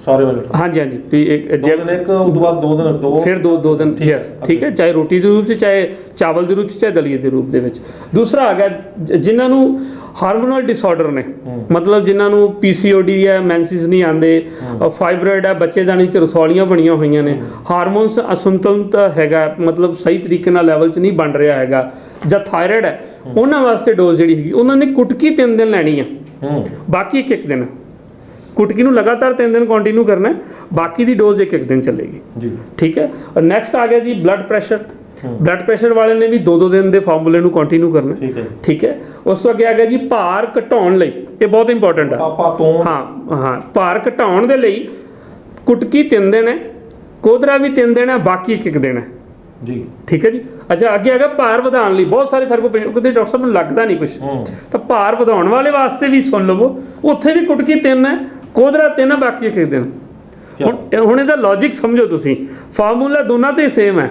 ਸਾਰੇ ਮਿਲਟ? ਹਾਂਜੀ ਵੀ ਇੱਕ ਉਸ ਤੋਂ ਬਾਅਦ 2 ਦਿਨ ਫਿਰ 2 ਦਿਨ ਯੈਸ, ਠੀਕ ਹੈ, ਚਾਹੇ ਰੋਟੀ ਦੇ ਰੂਪ 'ਚ, ਚਾਹੇ ਚਾਵਲ ਦੇ ਰੂਪ 'ਚ, ਚਾਹੇ ਦਲੀਏ ਦੇ ਰੂਪ ਦੇ ਵਿੱਚ। ਦੂਸਰਾ ਆ ਗਿਆ ਜਿਨ੍ਹਾਂ ਨੂੰ ਹਾਰਮੋਨਲ ਡਿਸਆਰਡਰ ਨੇ, ਮਤਲਬ ਜਿਨ੍ਹਾਂ ਨੂੰ PCOD ਹੈ, ਮੈਂਸਿਸ ਨਹੀਂ ਆਉਂਦੇ, ਫਾਈਬਰੋਇਡ ਹੈ, ਬੱਚੇਦਾਨੀ 'ਚ ਰਸੌਲੀਆਂ ਬਣੀਆਂ ਹੋਈਆਂ ਨੇ, ਹਾਰਮੋਨਸ ਅਸੰਤੁਲਿਤ ਹੈਗਾ, ਮਤਲਬ ਸਹੀ ਤਰੀਕੇ ਨਾਲ ਲੈਵਲ 'ਚ ਨਹੀਂ ਬਣ ਰਿਹਾ ਹੈਗਾ, ਜਾਂ ਥਾਇਰਾਇਡ ਹੈ, ਉਹਨਾਂ ਵਾਸਤੇ ਡੋਜ਼ ਜਿਹੜੀ ਹੈਗੀ ਉਹਨਾਂ ਨੇ ਕੁਟਕੀ 3 ਦਿਨ ਲੈਣੀ ਹੈ, ਬਾਕੀ ਇੱਕ ਦਿਨ ਕੁਟਕੀ ਨੂੰ ਲਗਾਤਾਰ 3 ਦਿਨ ਕੰਟੀਨਿਊ ਕਰਨਾ ਹੈ, ਬਾਕੀ ਦੀ ਡੋਜ਼ ਇੱਕ ਦਿਨ ਚੱਲੇਗੀ ਜੀ, ਠੀਕ ਹੈ। ਨੈਕਸਟ ਆ ਗਿਆ ਜੀ ਬਲੱਡ ਪ੍ਰੈਸ਼ਰ ਵਾਲੇ ਨੇ ਵੀ 2-2 ਦਿਨ ਦੇ ਫਾਰਮੂਲੇ ਨੂੰ ਕੰਟੀਨਿਊ ਕਰਨਾ, ਠੀਕ ਹੈ। ਉਸ ਤੋਂ ਅੱਗੇ ਆ ਗਿਆ ਜੀ ਭਾਰ ਘਟਾਉਣ ਲਈ, ਇਹ ਬਹੁਤ ਇੰਪੋਰਟੈਂਟ ਹੈ। ਹਾਂ, ਭਾਰ ਘਟਾਉਣ ਦੇ ਲਈ ਕੁਟਕੀ 3 ਦਿਨ ਹੈ, ਕੋਦਰਾ ਵੀ 3 ਦਿਨ ਹੈ, ਬਾਕੀ ਇੱਕ ਦਿਨ ਹੈ ਜੀ, ਠੀਕ ਹੈ ਜੀ। ਅੱਛਾ, ਅੱਗੇ ਆ ਗਿਆ ਭਾਰ ਵਧਾਉਣ ਲਈ, ਬਹੁਤ ਸਾਰੇ ਸਾਡੇ ਕੋਲ ਪੇਸ਼ੈਂਟ ਕਹਿੰਦੇ ਡਾਕਟਰ ਸਾਹਿਬ ਨੂੰ ਲੱਗਦਾ ਨਹੀਂ ਕੁਝ, ਤਾਂ ਭਾਰ ਵਧਾਉਣ ਵਾਲੇ ਵਾਸਤੇ ਵੀ ਸੁਣ ਲਵੋ, ਉੱਥੇ ਵੀ ਕੁਟਕੀ 3 ਹੈ, ਕੋਦਰਾ 3 ਹੈ, ਬਾਕੀ ਇੱਕ ਦਿਨ। ਹੁਣ ਇਹਦਾ ਲੌਜਿਕ ਸਮਝੋ ਤੁਸੀਂ, ਫਾਰਮੂਲਾ ਦੋਨਾਂ ਤੇ ਸੇਮ ਹੈ।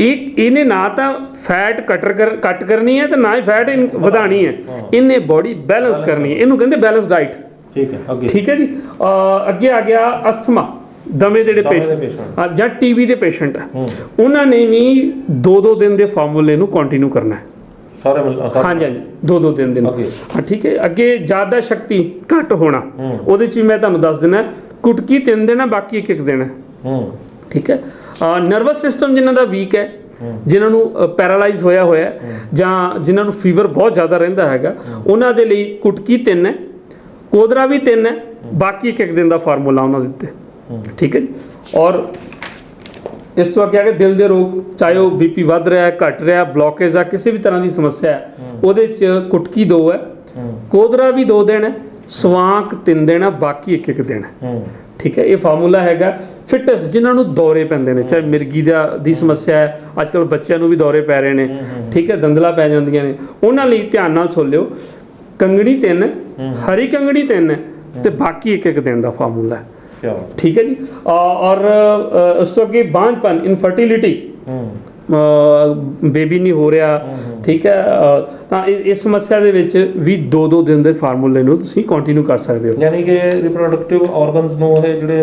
ਇਹਨੇ ਨਾ ਤਾਂ ਫੈਟ ਕੱਟ ਕਰਨੀ ਹੈ ਤੇ ਨਾ ਹੀ ਫੈਟ ਵਧਾਣੀ ਹੈ, ਇਹਨੇ ਬੋਡੀ ਬੈਲੈਂਸ ਕਰਨੀ ਹੈ, ਇਹਨੂੰ ਕਹਿੰਦੇ ਬੈਲੈਂਸ ਡਾਈਟ, ਠੀਕ ਹੈ ਜੀ। ਅੱਗੇ ਆ ਗਿਆ ਅਸਥਮਾ, ਦਮੇ ਦੇ ਜਿਹੜੇ ਪੇਸ਼ੈਂਟ ਜਾਂ TB ਦੇ ਪੇਸ਼ੈਂਟ ਹੈ, ਉਹਨਾਂ ਨੇ ਵੀ 2-2 ਦਿਨ ਦੇ ਫਾਰਮੂਲੇ ਨੂੰ ਕੰਟੀਨਿਊ ਕਰਨਾ ਹੈ, ਹਾਂਜੀ 2-2 ਦਿਨ ਦੇ, ਹਾਂ, ਠੀਕ ਹੈ। ਅੱਗੇ ਜ਼ਿਆਦਾ ਸ਼ਕਤੀ ਘੱਟ ਹੋਣਾ, ਉਹਦੇ 'ਚ ਵੀ ਮੈਂ ਤੁਹਾਨੂੰ ਦੱਸ ਦੇਣਾ, ਕੁਟਕੀ 3 ਦਿਨ ਹੈ, ਬਾਕੀ ਇੱਕ ਦਿਨ ਹੈ, ਠੀਕ ਹੈ। ਨਰਵਸ ਸਿਸਟਮ ਜਿਨ੍ਹਾਂ ਦਾ ਵੀਕ ਹੈ, ਜਿਨ੍ਹਾਂ ਨੂੰ ਪੈਰਾਲਾਈਜ਼ ਹੋਇਆ ਜਾਂ ਜਿਨ੍ਹਾਂ ਨੂੰ ਫੀਵਰ ਬਹੁਤ ਜ਼ਿਆਦਾ ਰਹਿੰਦਾ ਹੈਗਾ, ਉਹਨਾਂ ਦੇ ਲਈ ਕੁਟਕੀ 3 ਹੈ, ਕੋਦਰਾ ਵੀ 3 ਹੈ, ਬਾਕੀ ਇੱਕ ਦਿਨ ਦਾ ਫਾਰਮੂਲਾ ਉਹਨਾਂ ਦੇ ਉੱਤੇ, ਠੀਕ ਹੈ ਜੀ। ਔਰ ਇਸ ਤੋਂ ਅੱਗੇ ਆ ਕੇ ਦਿਲ ਦੇ ਰੋਗ, ਚਾਹੇ ਉਹ BP ਵੱਧ ਰਿਹਾ, ਘਟ ਰਿਹਾ, ਬਲੋਕੇਜ ਆ, ਕਿਸੇ ਵੀ ਤਰ੍ਹਾਂ ਦੀ ਸਮੱਸਿਆ ਹੈ, ਉਹਦੇ 'ਚ ਕੁਟਕੀ 2 ਹੈ, ਕੋਦਰਾ ਵੀ 2 ਦਿਨ ਹੈ, ਸਵਾਂਕ 3 ਦਿਨ ਹੈ, ਬਾਕੀ ਇੱਕ ਦਿਨ ਹੈ, ਠੀਕ ਹੈ। ਇਹ ਫਾਰਮੂਲਾ ਹੈਗਾ। ਫਿਟਨੈਸ, ਜਿਨ੍ਹਾਂ ਨੂੰ ਦੌਰੇ ਪੈਂਦੇ ਨੇ, ਚਾਹੇ ਮਿਰਗੀ ਦੀ ਸਮੱਸਿਆ ਹੈ, ਅੱਜ ਕੱਲ੍ਹ ਬੱਚਿਆਂ ਨੂੰ ਵੀ ਦੌਰੇ ਪੈ ਰਹੇ ਨੇ, ਠੀਕ ਹੈ, ਦੰਦਲਾਂ ਪੈ ਜਾਂਦੀਆਂ ਨੇ, ਉਹਨਾਂ ਲਈ ਧਿਆਨ ਨਾਲ ਸੁਣ ਲਿਓ, ਕੰਗਣੀ 3, ਹਰੀ ਕੰਗਣੀ 3 ਹੈ, ਤੇ ਬਾਕੀ ਇੱਕ ਦਿਨ ਦਾ ਫਾਰਮੂਲਾ ਹੈ, ਠੀਕ ਹੈ ਜੀ। ਔਰ ਉਸ ਤੋਂ ਅੱਗੇ ਬਾਂਝਪਨ, ਇਨਫਰਟੀਲਿਟੀ, ਬੇਬੀ ਨਹੀਂ ਹੋ ਰਿਹਾ, ਠੀਕ ਹੈ, ਤਾਂ ਇਸ ਸਮੱਸਿਆ ਦੇ ਵਿੱਚ ਵੀ 2-2 ਦਿਨ ਦੇ ਫਾਰਮੂਲੇ ਨੂੰ ਤੁਸੀਂ ਕੰਟੀਨਿਊ ਕਰ ਸਕਦੇ ਹੋ, ਯਾਨੀ ਕਿ ਰਿਪਰੋਡਕਟਿਵ ਆਰਗਨਸ ਨੂੰ ਇਹ ਜਿਹੜੇ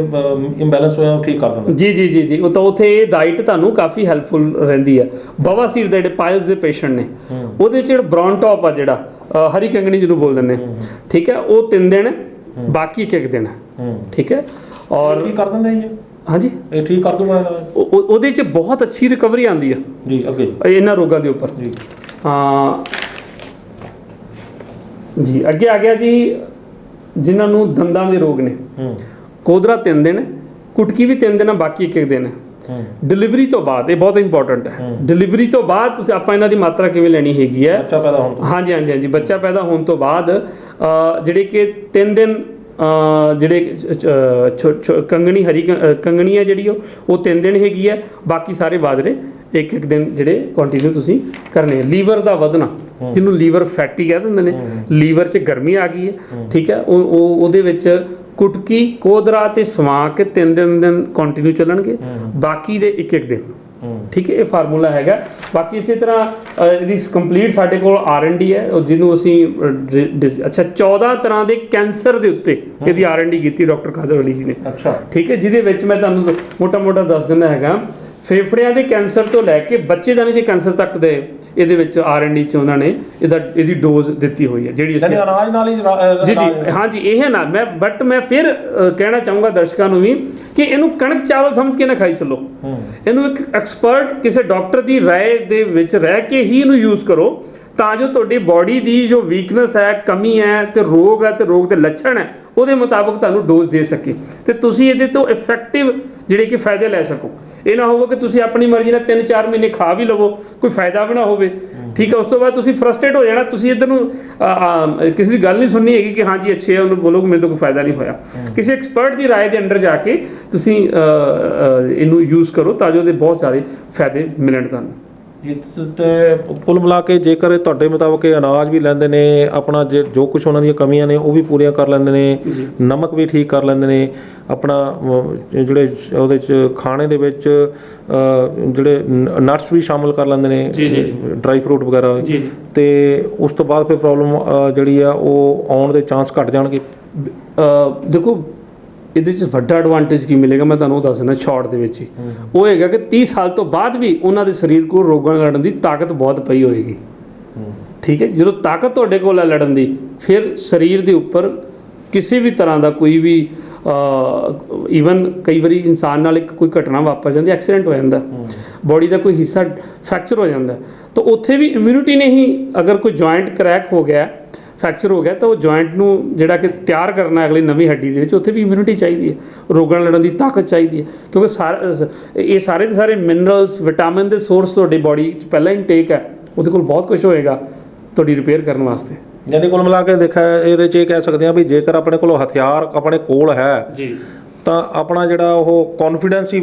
ਇੰਬੈਲੈਂਸ ਹੋਇਆ ਉਹ ਠੀਕ ਕਰ ਦਿੰਦਾ ਜੀ। ਉਹ ਤਾਂ ਉੱਥੇ ਇਹ ਡਾਈਟ ਤੁਹਾਨੂੰ ਕਾਫੀ ਹੈਲਪਫੁਲ ਰਹਿੰਦੀ ਹੈ। ਬਵਾਸੀਰ ਦੇ ਜਿਹੜੇ ਪਾਇਲਸ ਦੇ ਪੇਸ਼ੈਂਟ ਨੇ, ਉਹਦੇ 'ਚ ਜਿਹੜਾ ਬ੍ਰਾਊਨ ਟੌਪ ਆ, ਜਿਹੜਾ ਹਰੀ ਕੰਗਣੀ ਜਿਹਨੂੰ ਬੋਲ ਦਿੰਦੇ, ਠੀਕ ਹੈ, ਉਹ 3 ਦਿਨ, ਬਾਕੀ ਇੱਕ ਦਿਨ, ਠੀਕ ਹੈ। ਔਰ ਕੀ ਕਰ ਦਿੰਦਾ ਜੀ? ਹਾਂਜੀ, ਇਹ ਠੀਕ ਕਰ ਦੂੰਗਾ, ਉਹਦੇ 'ਚ ਬਹੁਤ ਅੱਛੀ ਰਿਕਵਰੀ ਆਉਂਦੀ ਹੈ ਜੀ ਅੱਗੇ ਇਹਨਾਂ ਰੋਗਾਂ ਦੇ ਉੱਪਰ ਜੀ। ਜੀ ਅੱਗੇ ਆ ਗਿਆ ਜੀ ਜਿਨ੍ਹਾਂ ਨੂੰ ਦੰਦਾਂ ਦੇ ਰੋਗ ਨੇ, ਕੋਦਰਾ 3 ਦਿਨ, ਕੁਟਕੀ ਵੀ 3 ਦਿਨ ਹੈ, ਬਾਕੀ ਇੱਕ ਦਿਨ ਹੈ। ਡਿਲੀਵਰੀ ਤੋਂ ਬਾਅਦ, ਇਹ ਬਹੁਤ ਇੰਪੋਰਟੈਂਟ ਹੈ, ਡਿਲੀਵਰੀ ਤੋਂ ਬਾਅਦ ਆਪਾਂ ਇਹਨਾਂ ਦੀ ਮਾਤਰਾ ਕਿਵੇਂ ਲੈਣੀ ਹੈਗੀ ਹੈ, ਬੱਚਾ ਪੈਦਾ ਹੋਣ ਤੋਂ, ਹਾਂਜੀ, ਬੱਚਾ ਪੈਦਾ ਹੋਣ ਤੋਂ ਬਾਅਦ ਜਿਹੜੇ ਕਿ 3 ਦਿਨ ਜਿਹੜੇ ਕੰਗਣੀ, ਹਰੀ ਕੰਗਣੀ ਹੈ ਜਿਹੜੀ ਉਹ 3 ਦਿਨ ਹੈਗੀ ਹੈ, ਬਾਕੀ ਸਾਰੇ ਬਾਜਰੇ ਇੱਕ ਦਿਨ ਜਿਹੜੇ ਕੰਟੀਨਿਊ ਤੁਸੀਂ ਕਰਨੇ। ਲੀਵਰ ਦਾ ਵਧਣਾ, ਜਿਹਨੂੰ ਲੀਵਰ ਫੈਟੀ ਕਹਿ ਦਿੰਦੇ ਨੇ, ਲੀਵਰ 'ਚ ਗਰਮੀ ਆ ਗਈ ਹੈ, ਠੀਕ ਹੈ, ਉਹਦੇ ਵਿੱਚ ਕੁਟਕੀ, ਕੋਦਰਾ ਤੇ ਸਵਾਂਕ 3 ਦਿਨ ਕੰਟੀਨਿਊ ਚੱਲਣਗੇ, ਬਾਕੀ ਦੇ ਇੱਕ ਦਿਨ, ਠੀਕ ਹੈ। ਇਹ ਫਾਰਮੂਲਾ ਹੈਗਾ। ਬਾਕੀ ਇਸੇ ਤਰ੍ਹਾਂ ਇਹਦੀ ਕੰਪਲੀਟ ਸਾਡੇ ਕੋਲ R&D ਹੈ, ਜਿਹਨੂੰ ਅਸੀਂ 14 ਤਰ੍ਹਾਂ ਦੇ ਕੈਂਸਰ ਦੇ ਉੱਤੇ ਇਹਦੀ R&D ਕੀਤੀ ਡਾਕਟਰ ਖਾਦਰਵਾਲੀ ਜੀ ਨੇ, ਠੀਕ ਹੈ, ਜਿਹਦੇ ਵਿੱਚ ਮੈਂ ਤੁਹਾਨੂੰ ਮੋਟਾ ਦੱਸ ਦਿੰਦਾ ਹੈਗਾ। ਫੇਫੜਿਆਂ ਦੇ ਕੈਂਸਰ ਤੋਂ ਲੈ ਕੇ ਬੱਚੇਦਾਨੀ ਦੇ ਕੈਂਸਰ ਤੱਕ ਦੇ ਇਹਦੇ ਵਿੱਚ R&D 'ਚ ਉਹਨਾਂ ਨੇ ਇਹਦੀ ਡੋਜ਼ ਦਿੱਤੀ ਹੋਈ ਹੈ, ਜਿਹੜੀ ਅਸੀਂ ਅਨਾਜ ਨਾਲ ਹੀ ਜੀ ਹਾਂਜੀ, ਇਹ ਨਾ ਮੈਂ ਫਿਰ ਕਹਿਣਾ ਚਾਹੂੰਗਾ ਦਰਸ਼ਕਾਂ ਨੂੰ ਵੀ ਕਿ ਇਹਨੂੰ ਕਣਕ ਚਾਵਲ ਸਮਝ ਕੇ ਨਾ ਖਾਈ ਚੱਲੋ, ਇਹਨੂੰ ਇੱਕ ਐਕਸਪਰਟ ਕਿਸੇ ਡਾਕਟਰ ਦੀ ਰਾਏ ਦੇ ਵਿੱਚ ਰਹਿ ਕੇ ਹੀ ਇਹਨੂੰ ਯੂਜ਼ ਕਰੋ, ਤਾਂ ਜੋ ਤੁਹਾਡੀ ਬਾਡੀ ਦੀ ਜੋ ਵੀਕਨੈਸ ਹੈ, ਕਮੀ ਹੈ, ਤੇ ਰੋਗ ਹੈ, ਤੇ ਰੋਗ ਦੇ ਲੱਛਣ ਹੈ, ਉਹਦੇ ਮੁਤਾਬਕ ਤੁਹਾਨੂੰ ਡੋਜ਼ ਦੇ ਸਕੇ, ਤੇ ਤੁਸੀਂ ਇਹਦੇ ਤੋਂ ਇਫੈਕਟਿਵ ਜਿਹੜੇ ਕਿ ਫਾਇਦੇ ਲੈ ਸਕੋ। ਇਹ ਨਾ ਹੋਵੇ ਕਿ ਤੁਸੀਂ ਆਪਣੀ ਮਰਜ਼ੀ ਨਾਲ 3-4 ਮਹੀਨੇ ਖਾ ਵੀ ਲਵੋ, ਕੋਈ ਫਾਇਦਾ ਵੀ ਨਾ ਹੋਵੇ, ਠੀਕ ਹੈ। ਉਸ ਤੋਂ ਬਾਅਦ ਤੁਸੀਂ ਫਰਸਟ੍ਰੇਟ ਹੋ ਜਾਣਾ, ਤੁਸੀਂ ਇੱਧਰ ਨੂੰ ਕਿਸੇ ਦੀ ਗੱਲ ਨਹੀਂ ਸੁਣਨੀ ਹੈਗੀ ਕਿ ਹਾਂਜੀ ਅੱਛੇ ਹੈ, ਉਹਨੂੰ ਬੋਲੋ ਕਿ ਮੇਰੇ ਤੋਂ ਕੋਈ ਫਾਇਦਾ ਨਹੀਂ ਹੋਇਆ। ਕਿਸੇ ਐਕਸਪਰਟ ਦੀ ਰਾਏ ਦੇ ਅੰਡਰ ਜਾ ਕੇ ਤੁਸੀਂ ਇਹਨੂੰ ਯੂਜ਼ ਕਰੋ ਤਾਂ ਜੋ ਉਹਦੇ ਬਹੁਤ ਸਾਰੇ ਫਾਇਦੇ ਮਿਲਣ ਤੁਹਾਨੂੰ। ਤੇ ਕੁੱਲ ਮਿਲਾ ਕੇ ਜੇਕਰ ਤੁਹਾਡੇ ਮੁਤਾਬਕ ਇਹ ਅਨਾਜ ਵੀ ਲੈਂਦੇ ਨੇ, ਆਪਣਾ ਜੋ ਕੁਝ ਉਹਨਾਂ ਦੀਆਂ ਕਮੀਆਂ ਨੇ ਉਹ ਵੀ ਪੂਰੀਆਂ ਕਰ ਲੈਂਦੇ ਨੇ, ਨਮਕ ਵੀ ਠੀਕ ਕਰ ਲੈਂਦੇ ਨੇ, ਆਪਣਾ ਜਿਹੜੇ ਉਹਦੇ 'ਚ ਖਾਣੇ ਦੇ ਵਿੱਚ ਜਿਹੜੇ ਨਟਸ ਵੀ ਸ਼ਾਮਿਲ ਕਰ ਲੈਂਦੇ ਨੇ, ਡਰਾਈ ਫਰੂਟ ਵਗੈਰਾ, ਤੇ ਉਸ ਤੋਂ ਬਾਅਦ ਫਿਰ ਪ੍ਰੋਬਲਮ ਜਿਹੜੀ ਆ ਉਹ ਆਉਣ ਦੇ ਚਾਂਸ ਘੱਟ ਜਾਣਗੇ। ਦੇਖੋ ਇਹਦੇ 'ਚ ਵੱਡਾ ਐਡਵਾਂਟੇਜ ਕੀ ਮਿਲੇਗਾ, ਮੈਂ ਤੁਹਾਨੂੰ ਉਹ ਦੱਸ ਦਿੰਦਾ ਸ਼ਾਰਟ ਦੇ ਵਿੱਚ ਹੀ। ਉਹ ਹੈਗਾ ਕਿ 30 ਸਾਲ ਤੋਂ ਬਾਅਦ ਵੀ ਉਹਨਾਂ ਦੇ ਸਰੀਰ ਕੋਲ ਰੋਗਾਂ ਲੜਨ ਦੀ ਤਾਕਤ ਬਹੁਤ ਪਈ ਹੋਏਗੀ, ਠੀਕ ਹੈ। ਜਦੋਂ ਤਾਕਤ ਤੁਹਾਡੇ ਕੋਲ ਹੈ ਲੜਨ ਦੀ, ਫਿਰ ਸਰੀਰ ਦੇ ਉੱਪਰ ਕਿਸੇ ਵੀ ਤਰ੍ਹਾਂ ਦਾ ਕੋਈ ਵੀ ਈਵਨ ਕਈ ਵਾਰੀ ਇਨਸਾਨ ਨਾਲ ਇੱਕ ਕੋਈ ਘਟਨਾ ਵਾਪਰ ਜਾਂਦੀ, ਐਕਸੀਡੈਂਟ ਹੋ ਜਾਂਦਾ, ਬੋਡੀ ਦਾ ਕੋਈ ਹਿੱਸਾ ਫ੍ਰੈਕਚਰ ਹੋ ਜਾਂਦਾ, ਤਾਂ ਉੱਥੇ ਵੀ ਇਮਿਊਨਿਟੀ ਨੇ ਹੀ, ਅਗਰ ਕੋਈ ਜੁਆਇੰਟ ਕਰੈਕ ਹੋ ਗਿਆ, ਫ੍ਰੈਕਚਰ ਹੋ ਗਿਆ, ਤਾਂ ਉਹ ਜੁਆਇੰਟ ਨੂੰ ਜਿਹੜਾ ਕਿ ਤਿਆਰ ਕਰਨਾ ਅਗਲੀ ਨਵੀਂ ਹੱਡੀ ਦੇ ਵਿੱਚ, ਉੱਥੇ ਵੀ ਇਮਿਊਨਿਟੀ ਚਾਹੀਦੀ ਹੈ, ਰੋਗਾਂ ਲੜਨ ਦੀ ਤਾਕਤ ਚਾਹੀਦੀ ਹੈ। ਕਿਉਂਕਿ ਇਹ ਸਾਰੇ ਦੇ ਸਾਰੇ ਮਿਨਰਲਸ, ਵਿਟਾਮਿਨ ਦੇ ਸੋਰਸ ਤੁਹਾਡੀ ਬੋਡੀ 'ਚ ਪਹਿਲਾਂ ਇਨਟੇਕ ਹੈ, ਉਹਦੇ ਕੋਲ ਬਹੁਤ ਕੁਝ ਹੋਏਗਾ ਤੁਹਾਡੀ ਰਿਪੇਅਰ ਕਰਨ ਵਾਸਤੇ। ਯਾਨੀ ਕੁੱਲ ਮਿਲਾ ਕੇ ਦੇਖਿਆ ਇਹਦੇ 'ਚ ਇਹ ਕਹਿ ਸਕਦੇ ਹਾਂ ਵੀ ਜੇਕਰ ਆਪਣੇ ਕੋਲ ਹਥਿਆਰ ਆਪਣੇ ਕੋਲ ਹੈ ਜੀ, ਤਾਂ ਆਪਣਾ ਜਿਹੜਾ ਉਹ ਕੌਨਫੀਡੈਂਸ ਹੀ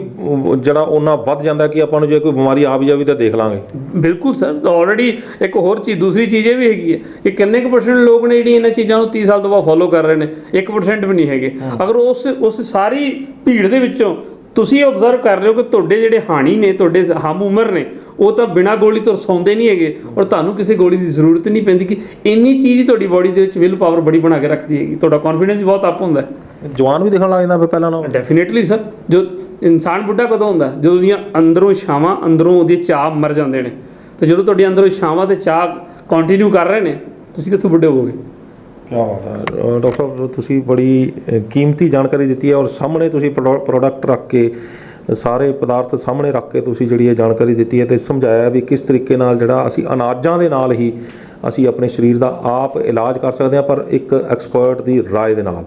ਜਿਹੜਾ ਉਹਨਾਂ ਵੱਧ ਜਾਂਦਾ ਕਿ ਆਪਾਂ ਨੂੰ ਜੇ ਕੋਈ ਬਿਮਾਰੀ ਆ ਵੀ ਜਾਵੇ ਤਾਂ ਦੇਖ ਲਾਂਗੇ। ਬਿਲਕੁਲ ਸਰ, ਆਲਰੇਡੀ ਇੱਕ ਹੋਰ ਚੀਜ਼, ਦੂਸਰੀ ਚੀਜ਼ ਇਹ ਵੀ ਹੈਗੀ ਹੈ ਕਿ ਕਿੰਨੇ ਕੁ % ਲੋਕ ਨੇ ਜਿਹੜੀ ਇਹਨਾਂ ਚੀਜ਼ਾਂ ਨੂੰ 30 ਸਾਲ ਤੋਂ ਬਾਅਦ ਫੋਲੋ ਕਰ ਰਹੇ ਨੇ, 1% ਵੀ ਨਹੀਂ ਹੈਗੇ। ਅਗਰ ਉਸ ਸਾਰੀ ਭੀੜ ਦੇ ਵਿੱਚੋਂ ਤੁਸੀਂ ਓਬਜ਼ਰਵ ਕਰ ਰਹੇ ਹੋ ਕਿ ਤੁਹਾਡੇ ਜਿਹੜੇ ਹਾਣੀ ਨੇ, ਤੁਹਾਡੇ ਹਮ ਉਮਰ ਨੇ, ਉਹ ਤਾਂ ਬਿਨਾਂ ਗੋਲੀ ਤੋਂ ਸੌਂਦੇ ਨਹੀਂ ਹੈਗੇ, ਔਰ ਤੁਹਾਨੂੰ ਕਿਸੇ ਗੋਲੀ ਦੀ ਜ਼ਰੂਰਤ ਨਹੀਂ ਪੈਂਦੀ, ਕਿ ਇੰਨੀ ਚੀਜ਼ ਤੁਹਾਡੀ ਬੋਡੀ ਦੇ ਵਿੱਚ ਵਿਲ ਪਾਵਰ ਬੜੀ ਬਣਾ ਕੇ ਰੱਖਦੀ ਹੈਗੀ, ਤੁਹਾਡਾ ਕੌਨਫੀਡੈਂਸ ਬਹੁਤ ਅਪ ਹੁੰਦਾ ਹੈ। ਜਵਾਨ ਵੀ ਦਿਖਣ ਲੱਗ ਜਾਂਦਾ ਫਿਰ ਪਹਿਲਾਂ ਨਾਲੋਂ। ਡੈਫੀਨੇਟਲੀ ਸਰ, ਜੋ ਇਨਸਾਨ ਬੁੱਢਾ ਕਦੋਂ ਹੁੰਦਾ, ਜਦੋਂ ਉਹਦੀਆਂ ਅੰਦਰੋਂ ਛਾਵਾਂ, ਅੰਦਰੋਂ ਉਹਦੇ ਚਾਹ ਮਰ ਜਾਂਦੇ ਨੇ, ਤੇ ਜਦੋਂ ਤੁਹਾਡੇ ਅੰਦਰੋਂ ਛਾਵਾਂ ਤੇ ਚਾਹ ਕੰਟੀਨਿਊ ਕਰ ਰਹੇ ਨੇ, ਤੁਸੀਂ ਕਿੱਥੋਂ ਬੁੱਢੇ ਹੋਵੋਗੇ। ਕਿਆ ਬਾਤ ਹੈ ਡਾਕਟਰ ਸਾਹਿਬ, ਤੁਸੀਂ ਬੜੀ ਕੀਮਤੀ ਜਾਣਕਾਰੀ ਦਿੱਤੀ ਹੈ, ਔਰ ਸਾਹਮਣੇ ਤੁਸੀਂ ਪ੍ਰੋਡਕਟ ਰੱਖ ਕੇ, ਸਾਰੇ ਪਦਾਰਥ ਸਾਹਮਣੇ ਰੱਖ ਕੇ ਤੁਸੀਂ ਜਿਹੜੀ ਇਹ ਜਾਣਕਾਰੀ ਦਿੱਤੀ ਹੈ ਤੇ ਸਮਝਾਇਆ ਵੀ ਕਿਸ ਤਰੀਕੇ ਨਾਲ ਜਿਹੜਾ ਅਸੀਂ ਅਨਾਜਾਂ ਦੇ ਨਾਲ ਹੀ ਅਸੀਂ ਆਪਣੇ ਸਰੀਰ ਦਾ ਆਪ ਇਲਾਜ ਕਰ ਸਕਦੇ ਹਾਂ, ਪਰ ਇੱਕ ਐਕਸਪਰਟ ਦੀ ਰਾਏ ਦੇ ਨਾਲ।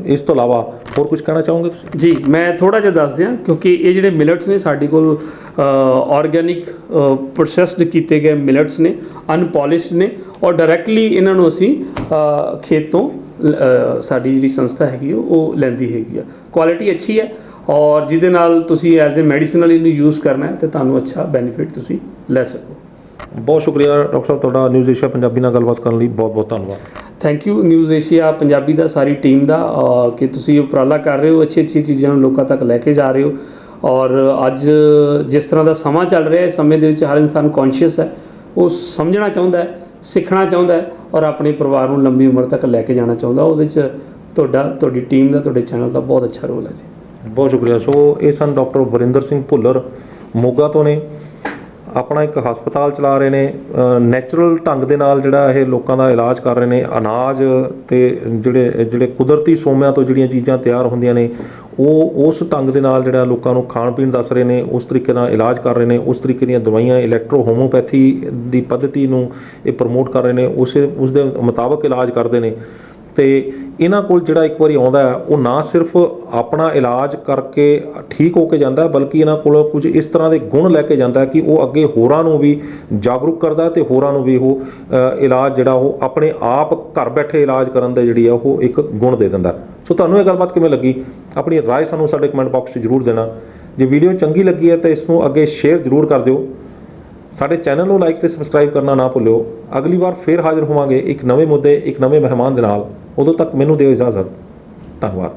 ਇਸ ਤੋਂ ਇਲਾਵਾ ਹੋਰ ਕੁਝ ਕਹਿਣਾ ਚਾਹੋਗੇ ਤੁਸੀਂ? ਜੀ, ਮੈਂ ਥੋੜ੍ਹਾ ਜਿਹਾ ਦੱਸ ਦਿਆਂ, ਕਿਉਂਕਿ ਇਹ ਜਿਹੜੇ ਮਿਲਟਸ ਨੇ ਸਾਡੇ ਕੋਲ ਆਰਗੈਨਿਕ ਪ੍ਰੋਸੈਸਡ ਕੀਤੇ ਗਏ ਮਿਲਟਸ ਨੇ, ਅਨਪੋਲਿਸ਼ਡ ਨੇ, ਔਰ ਡਾਇਰੈਕਟਲੀ ਇਹਨਾਂ ਨੂੰ ਅਸੀਂ ਖੇਤ ਤੋਂ ਸਾਡੀ ਜਿਹੜੀ ਸੰਸਥਾ ਹੈਗੀ ਉਹ ਲੈਂਦੀ ਹੈਗੀ ਆ। ਕੁਆਲਿਟੀ ਅੱਛੀ ਹੈ, ਔਰ ਜਿਹਦੇ ਨਾਲ ਤੁਸੀਂ ਐਜ਼ ਏ ਮੈਡੀਸਨਲ ਇਹਨੂੰ ਯੂਜ਼ ਕਰਨਾ ਹੈ, ਤੇ ਤੁਹਾਨੂੰ ਅੱਛਾ ਬੈਨੀਫਿਟ ਤੁਸੀਂ ਲੈ ਸਕੋ। ਬਹੁਤ ਸ਼ੁਕਰੀਆ ਡਾਕਟਰ ਸਾਹਿਬ ਤੁਹਾਡਾ, ਨਿਊਜ਼ ਏਸ਼ੀਆ ਪੰਜਾਬੀ ਨਾਲ ਗੱਲਬਾਤ ਕਰਨ ਲਈ ਬਹੁਤ ਬਹੁਤ ਧੰਨਵਾਦ। Thank you News Asia Punjabi ਦਾ, ਸਾਰੀ ਟੀਮ ਦਾ, ਕਿ ਤੁਸੀਂ ਉਪਰਾਲਾ ਕਰ ਰਹੇ ਹੋ, ਅੱਛੀ ਚੀਜ਼ਾਂ ਨੂੰ ਲੋਕਾਂ ਤੱਕ ਲੈ ਕੇ ਜਾ ਰਹੇ ਹੋ। ਔਰ ਅੱਜ ਜਿਸ ਤਰ੍ਹਾਂ ਦਾ ਸਮਾਂ ਚੱਲ ਰਿਹਾ ਹੈ, ਸਮੇਂ ਦੇ ਵਿੱਚ ਹਰ ਇਨਸਾਨ ਕੌਨਸ਼ੀਅਸ ਹੈ, ਉਹ ਸਮਝਣਾ ਚਾਹੁੰਦਾ ਹੈ, ਸਿੱਖਣਾ ਚਾਹੁੰਦਾ ਹੈ, ਔਰ ਆਪਣੇ ਪਰਿਵਾਰ ਨੂੰ ਲੰਬੀ ਉਮਰ ਤੱਕ ਲੈ ਕੇ ਜਾਣਾ ਚਾਹੁੰਦਾ। ਉਹਦੇ 'ਚ ਤੁਹਾਡੀ ਟੀਮ ਦਾ, ਤੁਹਾਡੇ ਚੈਨਲ ਦਾ ਬਹੁਤ ਅੱਛਾ ਰੋਲ ਹੈ ਜੀ। ਬਹੁਤ ਸ਼ੁਕਰੀਆ। ਸੋ ਇਹ ਸਨ ਡਾਕਟਰ ਵਰਿੰਦਰ ਸਿੰਘ ਭੁੱਲਰ, ਮੋਗਾ ਤੋਂ ਨੇ, ਆਪਣਾ ਇੱਕ ਹਸਪਤਾਲ ਚਲਾ ਰਹੇ ਨੇ, ਨੈਚੁਰਲ ਢੰਗ ਦੇ ਨਾਲ ਜਿਹੜਾ ਇਹ ਲੋਕਾਂ ਦਾ ਇਲਾਜ ਕਰ ਰਹੇ ਨੇ। ਅਨਾਜ ਤੇ ਜਿਹੜੇ ਕੁਦਰਤੀ ਸੋਮਿਆਂ ਤੋਂ ਜਿਹੜੀਆਂ ਚੀਜ਼ਾਂ ਤਿਆਰ ਹੁੰਦੀਆਂ ਨੇ, ਉਹ ਉਸ ਢੰਗ ਦੇ ਨਾਲ ਜਿਹੜਾ ਲੋਕਾਂ ਨੂੰ ਖਾਣ ਪੀਣ ਦੱਸ ਰਹੇ ਨੇ, ਉਸ ਤਰੀਕੇ ਨਾਲ ਇਲਾਜ ਕਰ ਰਹੇ ਨੇ, ਉਸ ਤਰੀਕੇ ਦੀਆਂ ਦਵਾਈਆਂ, ਇਲੈਕਟ੍ਰੋ ਹੋਮੋਪੈਥੀ ਦੀ ਪੱਧਤੀ ਨੂੰ ਇਹ ਪ੍ਰਮੋਟ ਕਰ ਰਹੇ ਨੇ, ਉਸ ਦੇ ਮੁਤਾਬਕ ਇਲਾਜ ਕਰਦੇ ਨੇ। ਤੇ ਇਹਨਾਂ ਕੋਲ ਜਿਹੜਾ ਇੱਕ ਵਾਰੀ ਆਉਂਦਾ ਹੈ, ਉਹ ਨਾ ਸਿਰਫ ਆਪਣਾ ਇਲਾਜ ਕਰਕੇ ਠੀਕ ਹੋ ਕੇ ਜਾਂਦਾ, ਬਲਕਿ ਇਹਨਾਂ ਕੋਲ ਕੁਝ ਇਸ ਤਰ੍ਹਾਂ ਦੇ ਗੁਣ ਲੈ ਕੇ ਜਾਂਦਾ ਕਿ ਉਹ ਅੱਗੇ ਹੋਰਾਂ ਨੂੰ ਵੀ ਜਾਗਰੂਕ ਕਰਦਾ, ਤੇ ਹੋਰਾਂ ਨੂੰ ਵੀ ਉਹ ਇਲਾਜ ਜਿਹੜਾ ਉਹ ਆਪਣੇ ਆਪ ਘਰ ਬੈਠੇ ਇਲਾਜ ਕਰਨ ਦੇ ਜਿਹੜੀ ਆ ਉਹ ਇੱਕ ਗੁਣ ਦੇ ਦਿੰਦਾ। ਸੋ ਤੁਹਾਨੂੰ ਇਹ ਗੱਲਬਾਤ ਕਿਵੇਂ ਲੱਗੀ, ਆਪਣੀ ਰਾਏ ਸਾਨੂੰ ਸਾਡੇ ਕਮੈਂਟ ਬਾਕਸ 'ਚ ਜ਼ਰੂਰ ਦੇਣਾ। ਜੇ ਵੀਡੀਓ ਚੰਗੀ ਲੱਗੀ ਹੈ ਤਾਂ ਇਸ ਨੂੰ ਅੱਗੇ ਸ਼ੇਅਰ ਜ਼ਰੂਰ ਕਰ ਦਿਓ। ਸਾਡੇ ਚੈਨਲ ਨੂੰ ਲਾਈਕ ਤੇ ਸਬਸਕ੍ਰਾਈਬ ਕਰਨਾ ਨਾ ਭੁੱਲਿਓ। ਅਗਲੀ ਵਾਰ ਫੇਰ ਹਾਜ਼ਰ ਹੋਵਾਂਗੇ ਇੱਕ ਨਵੇਂ ਮੁੱਦੇ, ਇੱਕ ਨਵੇਂ ਮਹਿਮਾਨ ਦੇ ਨਾਲ। ਉਦੋਂ ਤੱਕ ਮੈਨੂੰ ਦਿਓ ਇਜਾਜ਼ਤ। ਧੰਨਵਾਦ।